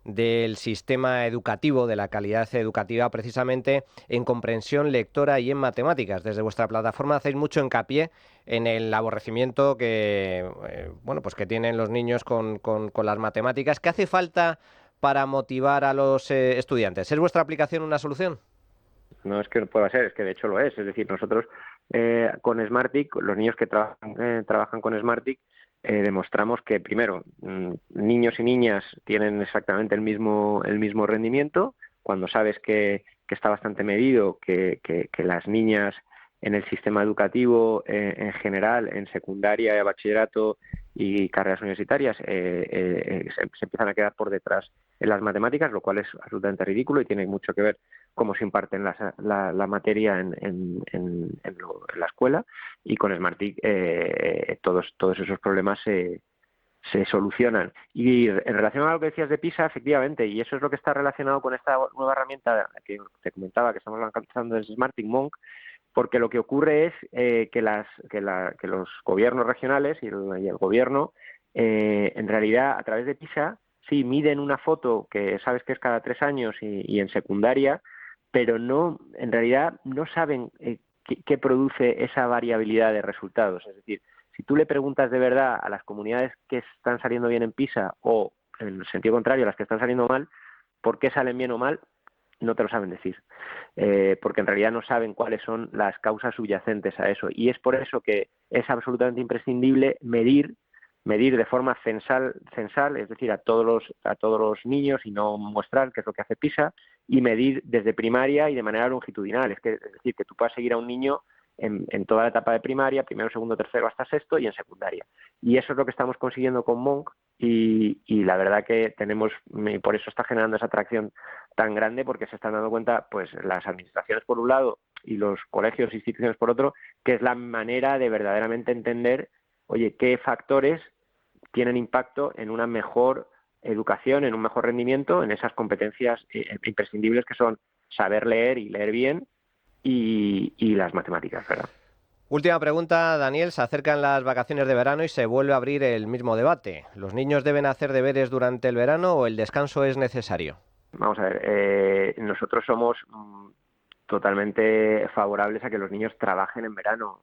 A: del sistema educativo, de la calidad educativa, precisamente en comprensión lectora y en matemáticas. Desde vuestra plataforma hacéis mucho hincapié en el aborrecimiento que que tienen los niños con las matemáticas. ¿Qué hace falta para motivar a los estudiantes? ¿Es vuestra aplicación una solución?
F: No es que no pueda ser, es que de hecho lo es. Es decir, nosotros con Smartick, los niños que trabajan con Smartick, demostramos que, primero, niños y niñas tienen exactamente el mismo rendimiento. Cuando sabes que está bastante medido, que las niñas en el sistema educativo en general, en secundaria, bachillerato y carreras universitarias, se empiezan a quedar por detrás en las matemáticas, lo cual es absolutamente ridículo y tiene mucho que ver cómo se imparte la materia en la escuela, y con Smartick todos esos problemas se solucionan. Y en relación a lo que decías de PISA, efectivamente, y eso es lo que está relacionado con esta nueva herramienta que te comentaba que estamos lanzando desde Smartick, Monk, porque lo que ocurre es que los gobiernos regionales y el gobierno, en realidad, a través de PISA, sí miden una foto que sabes que es cada 3 años y en secundaria, pero en realidad no saben qué produce esa variabilidad de resultados. Es decir, si tú le preguntas de verdad a las comunidades que están saliendo bien en PISA o, en el sentido contrario, a las que están saliendo mal, por qué salen bien o mal, no te lo saben decir, porque en realidad no saben cuáles son las causas subyacentes a eso. Y es por eso que es absolutamente imprescindible medir de forma censal, es decir, a todos los niños y no muestral, que es lo que hace PISA, y medir desde primaria y de manera longitudinal. Es decir, que tú puedas seguir a un niño en toda la etapa de primaria, primero, segundo, tercero hasta sexto y en secundaria. Y eso es lo que estamos consiguiendo con Monk y la verdad que tenemos, y por eso está generando esa atracción tan grande, porque se están dando cuenta pues las administraciones por un lado y los colegios e instituciones por otro, que es la manera de verdaderamente entender, oye, qué factores tienen impacto en una mejor educación, en un mejor rendimiento, en esas competencias imprescindibles que son saber leer y leer bien y las matemáticas, ¿verdad?
A: Última pregunta, Daniel. Se acercan las vacaciones de verano y se vuelve a abrir el mismo debate. ¿Los niños deben hacer deberes durante el verano o el descanso es necesario?
F: Vamos a ver, nosotros somos totalmente favorables a que los niños trabajen en verano.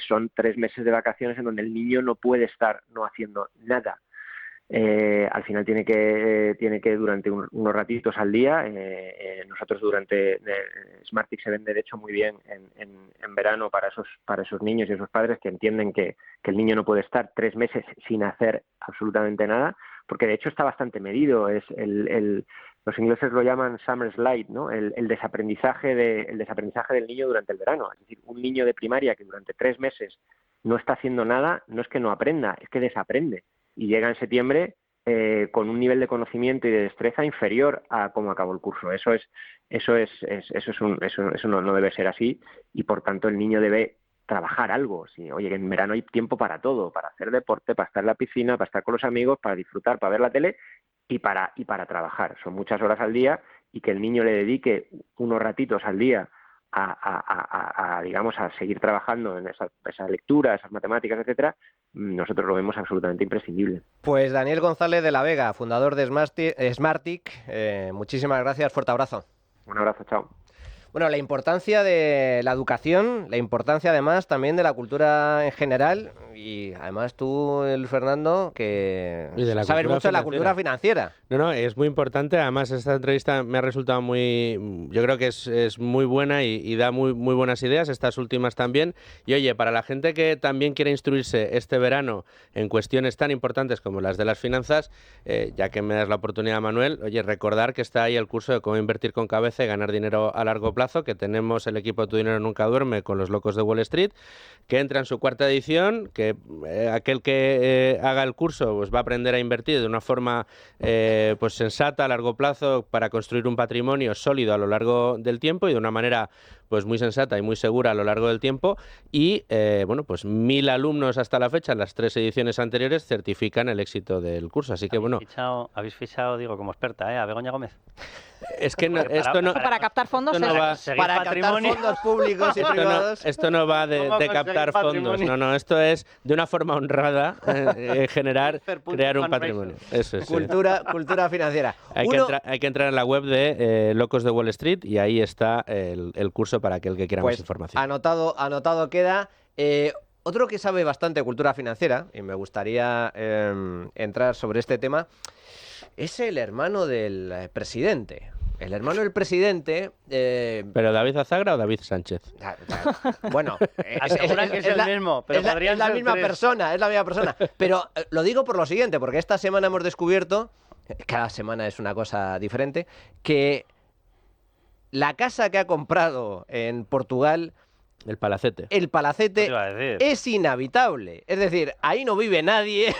F: Son 3 meses de vacaciones en donde el niño no puede estar no haciendo nada. Al final tiene que durante unos ratitos al día, nosotros durante Smartick se vende de hecho muy bien en verano para esos niños y esos padres que entienden que el niño no puede estar 3 meses sin hacer absolutamente nada, porque de hecho está bastante medido. Los ingleses lo llaman summer slide, ¿no? El desaprendizaje del niño durante el verano. Es decir, un niño de primaria que durante 3 meses no está haciendo nada, no es que no aprenda, es que desaprende. Y llega en septiembre con un nivel de conocimiento y de destreza inferior a cómo acabó el curso. Eso no debe ser así, y por tanto el niño debe trabajar algo. Sí, oye, que en verano hay tiempo para todo, para hacer deporte, para estar en la piscina, para estar con los amigos, para disfrutar, para ver la tele y para trabajar. Son muchas horas al día, y que el niño le dedique unos ratitos al día digamos, a seguir trabajando en esa lectura, esas matemáticas, etcétera, nosotros lo vemos absolutamente imprescindible.
A: Pues Daniel González de la Vega, fundador de Smartick, muchísimas gracias, fuerte abrazo.
F: Un abrazo, chao.
A: Bueno, la importancia de la educación, la importancia además también de la cultura en general, y además tú, Fernando, que sabes mucho de la cultura financiera.
D: No, es muy importante. Además, esta entrevista me ha resultado yo creo que es muy buena y da muy buenas ideas, estas últimas también. Y oye, para la gente que también quiere instruirse este verano en cuestiones tan importantes como las de las finanzas, ya que me das la oportunidad, Manuel, oye, recordar que está ahí el curso de cómo invertir con cabeza y ganar dinero a largo plazo, que tenemos el equipo Tu Dinero Nunca Duerme con los locos de Wall Street, que entra en su 4ª edición, que aquel que haga el curso pues va a aprender a invertir de una forma pues sensata a largo plazo para construir un patrimonio sólido a lo largo del tiempo y de una manera pues muy sensata y muy segura a lo largo del tiempo. Y bueno, pues 1.000 alumnos hasta la fecha en las 3 ediciones anteriores certifican el éxito del curso. Así que bueno.
B: Habéis fichado, digo, como experta, a Begoña Gómez.
D: Es que
C: para captar fondos,
A: para captar fondos públicos y privados.
D: Esto no va de captar fondos, no, esto es de una forma honrada crear un patrimonio. Eso es.
A: Cultura financiera.
D: Hay que entrar en la web de Locos de Wall Street y ahí está el curso para aquel que quiera más información.
A: Anotado queda. Otro que sabe bastante de cultura financiera, y me gustaría entrar sobre este tema, es el hermano del presidente. El hermano del presidente...
D: ¿Pero David Azagra o David Sánchez?
A: Bueno,
B: aseguran que es el mismo, pero
A: es la misma persona. Pero lo digo por lo siguiente, porque esta semana hemos descubierto, cada semana es una cosa diferente, que la casa que ha comprado en Portugal...
D: El Palacete
A: es inhabitable. Es decir, ahí no vive nadie.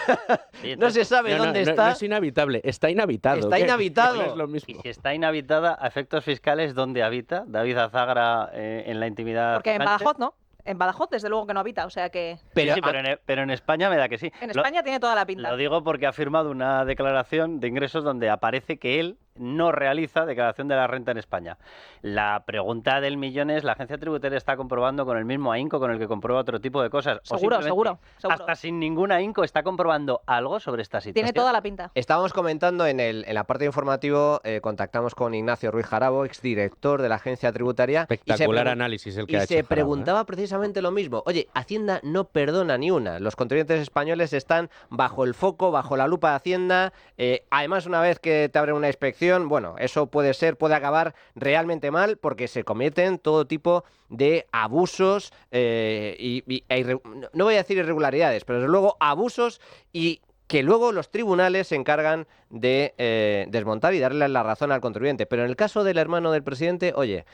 A: No se sabe dónde está.
D: No es inhabitable, está inhabitado.
A: Está inhabitado.
D: Es lo mismo.
B: Y si está inhabitada, a efectos fiscales, ¿dónde habita David Azagra en la intimidad?
C: Porque en Badajoz, ¿no? En Badajoz, desde luego que no habita, o sea que...
B: Pero en España me da que sí.
C: En España tiene toda la pinta.
B: Lo digo porque ha firmado una declaración de ingresos donde aparece que él no realiza declaración de la renta en España. La pregunta del millón es, ¿la agencia tributaria está comprobando con el mismo ahínco con el que comprueba otro tipo de cosas?
C: Seguro.
B: Hasta sin ningún ahínco está comprobando algo sobre esta situación.
C: Tiene toda la pinta.
A: Estábamos comentando en la parte de informativo, contactamos con Ignacio Ruiz Jarabo, exdirector de la agencia tributaria.
D: Espectacular análisis el que ha hecho.
A: Y se preguntaba precisamente lo mismo. Oye, Hacienda no perdona ni una. Los contribuyentes españoles están bajo el foco, bajo la lupa de Hacienda. Además, una vez que te abren una inspección, bueno, eso puede acabar realmente mal porque se cometen todo tipo de abusos no voy a decir irregularidades, pero desde luego abusos, y que luego los tribunales se encargan de desmontar y darle la razón al contribuyente. Pero en el caso del hermano del presidente, oye,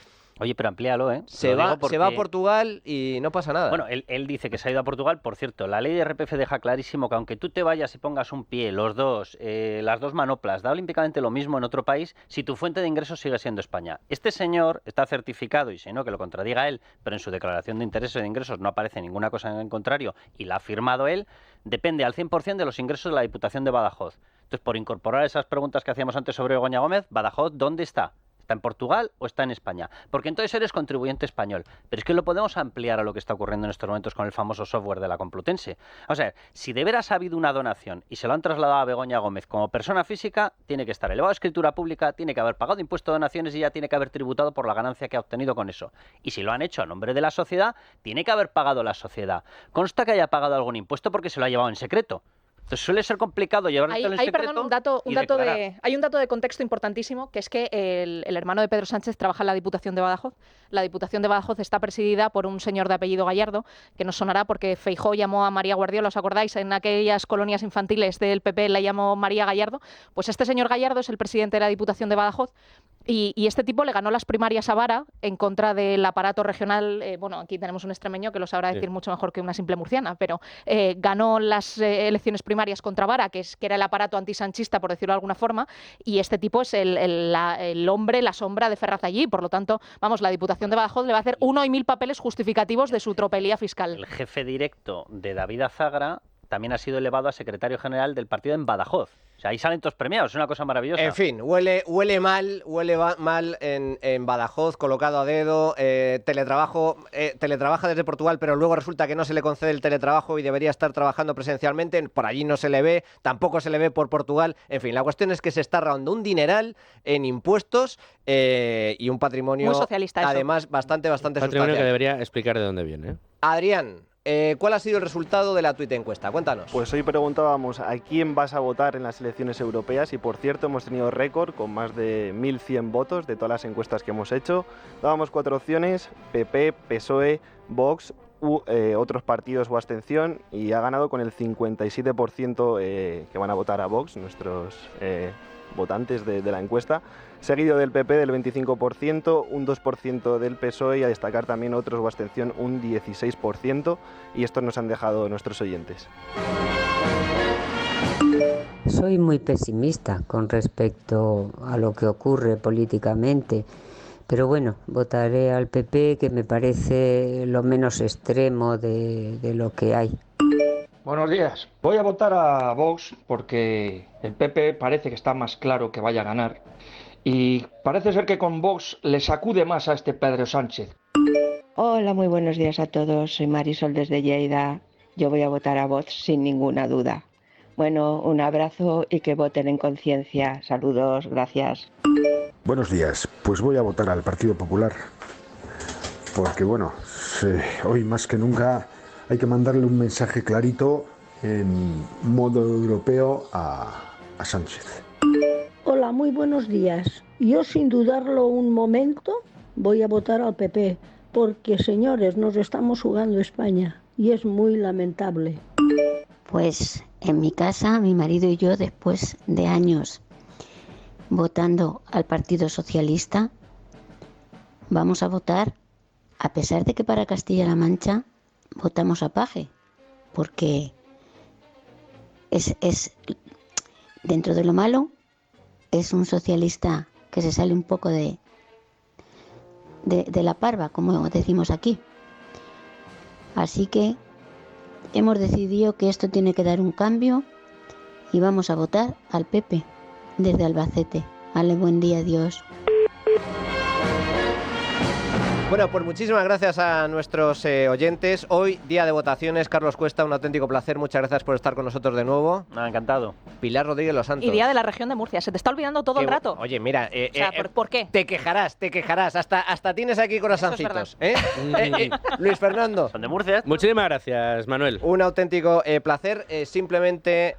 B: pero amplíalo, ¿eh?
A: Se va a Portugal y no pasa nada.
B: Bueno, él dice que se ha ido a Portugal. Por cierto, la ley de RPF deja clarísimo que aunque tú te vayas y pongas un pie, los dos, las dos manoplas, da olímpicamente lo mismo en otro país, si tu fuente de ingresos sigue siendo España. Este señor está certificado, y si no, que lo contradiga él, pero en su declaración de intereses y de ingresos no aparece ninguna cosa en el contrario, y la ha firmado él, depende al 100% de los ingresos de la Diputación de Badajoz. Entonces, por incorporar esas preguntas que hacíamos antes sobre Begoña Gómez, Badajoz, ¿dónde está? ¿Está en Portugal o está en España? Porque entonces eres contribuyente español. Pero es que lo podemos ampliar a lo que está ocurriendo en estos momentos con el famoso software de la Complutense. O sea, si de veras ha habido una donación y se lo han trasladado a Begoña Gómez como persona física, tiene que estar elevado a escritura pública, tiene que haber pagado impuesto de donaciones y ya tiene que haber tributado por la ganancia que ha obtenido con eso. Y si lo han hecho a nombre de la sociedad, tiene que haber pagado la sociedad. Consta que haya pagado algún impuesto porque se lo ha llevado en secreto. Entonces suele ser complicado llevarlo en secreto.
C: Perdón, hay un dato de contexto importantísimo, que es que el hermano de Pedro Sánchez trabaja en la Diputación de Badajoz. La Diputación de Badajoz está presidida por un señor de apellido Gallardo, que nos sonará porque Feijóo llamó a María Guardiola, ¿os acordáis? En aquellas colonias infantiles del PP la llamó María Gallardo. Pues este señor Gallardo es el presidente de la Diputación de Badajoz. Y este tipo le ganó las primarias a Vara en contra del aparato regional. Bueno, aquí tenemos un extremeño que lo sabrá decir mucho mejor que una simple murciana, pero ganó las elecciones primarias contra Vara, que era el aparato antisanchista, por decirlo de alguna forma, y este tipo es el hombre, la sombra de Ferraz allí. Por lo tanto, vamos, la Diputación de Badajoz le va a hacer 1 y 1000 papeles justificativos de su tropelía fiscal.
B: El jefe directo de David Azagra también ha sido elevado a secretario general del partido en Badajoz. O sea, ahí salen todos premiados, es una cosa maravillosa.
A: En fin, huele mal en Badajoz, colocado a dedo, teletrabaja desde Portugal, pero luego resulta que no se le concede el teletrabajo y debería estar trabajando presencialmente, por allí no se le ve, tampoco se le ve por Portugal. En fin, la cuestión es que se está ahorrando un dineral en impuestos y un patrimonio,
C: muy socialista,
A: además, bastante
D: patrimonio
A: sustancial.
D: Que debería explicar de dónde viene.
A: Adrián, ¿cuál ha sido el resultado de la tuit encuesta? Cuéntanos.
H: Pues hoy preguntábamos a quién vas a votar en las elecciones europeas y, por cierto, hemos tenido récord con más de 1.100 votos de todas las encuestas que hemos hecho. Dábamos 4 opciones: PP, PSOE, Vox, otros partidos o abstención, y ha ganado con el 57% que van a votar a Vox, nuestros votantes de la encuesta, seguido del PP del 25%, un 2% del PSOE y a destacar también otros o abstención un 16%, y esto nos han dejado nuestros oyentes.
I: Soy muy pesimista con respecto a lo que ocurre políticamente, pero bueno, votaré al PP, que me parece lo menos extremo de lo que hay.
J: Buenos días. Voy a votar a Vox porque el PP parece que está más claro que vaya a ganar. Y parece ser que con Vox le sacude más a este Pedro Sánchez.
K: Hola, muy buenos días a todos. Soy Marisol desde Lleida. Yo voy a votar a Vox sin ninguna duda. Bueno, un abrazo y que voten en conciencia. Saludos, gracias.
E: Buenos días, pues voy a votar al Partido Popular, porque bueno, hoy más que nunca hay que mandarle un mensaje clarito en modo europeo a Sánchez.
L: Hola, muy buenos días. Yo, sin dudarlo un momento, voy a votar al PP, porque, señores, nos estamos jugando España y es muy lamentable.
M: Pues en mi casa, mi marido y yo, después de años votando al Partido Socialista, vamos a votar, a pesar de que para Castilla-La Mancha votamos a Paje, porque es dentro de lo malo, es un socialista que se sale un poco de la parva, como decimos aquí. Así que hemos decidido que esto tiene que dar un cambio y vamos a votar al PP desde Albacete. Vale, buen día, adiós.
A: Bueno, pues muchísimas gracias a nuestros oyentes. Hoy, día de votaciones. Carlos Cuesta, un auténtico placer. Muchas gracias por estar con nosotros de nuevo.
B: Encantado.
A: Pilar Rodríguez Los Santos.
C: Y día de la región de Murcia. Se te está olvidando todo el rato.
A: Oye, mira...
C: o sea, ¿por qué?
A: Te quejarás. Hasta tienes aquí corazoncitos. Luis Fernando.
B: ¿Son de Murcia?
D: Muchísimas gracias, Manuel.
A: Un auténtico placer. Simplemente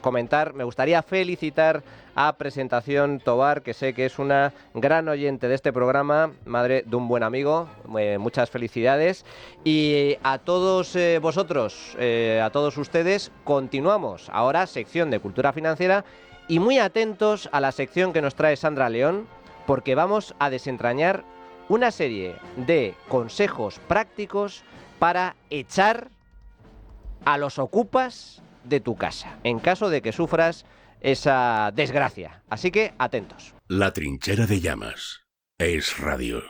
A: comentar, me gustaría felicitar a Presentación Tobar, que sé que es una gran oyente de este programa, madre de un buen amigo. Muchas felicidades. Y a todos vosotros, a todos ustedes, continuamos ahora sección de Cultura Financiera y muy atentos a la sección que nos trae Sandra León, porque vamos a desentrañar una serie de consejos prácticos para echar a los ocupas de tu casa, en caso de que sufras esa desgracia. Así que atentos.
E: La Trinchera de Llamas. Es Radio.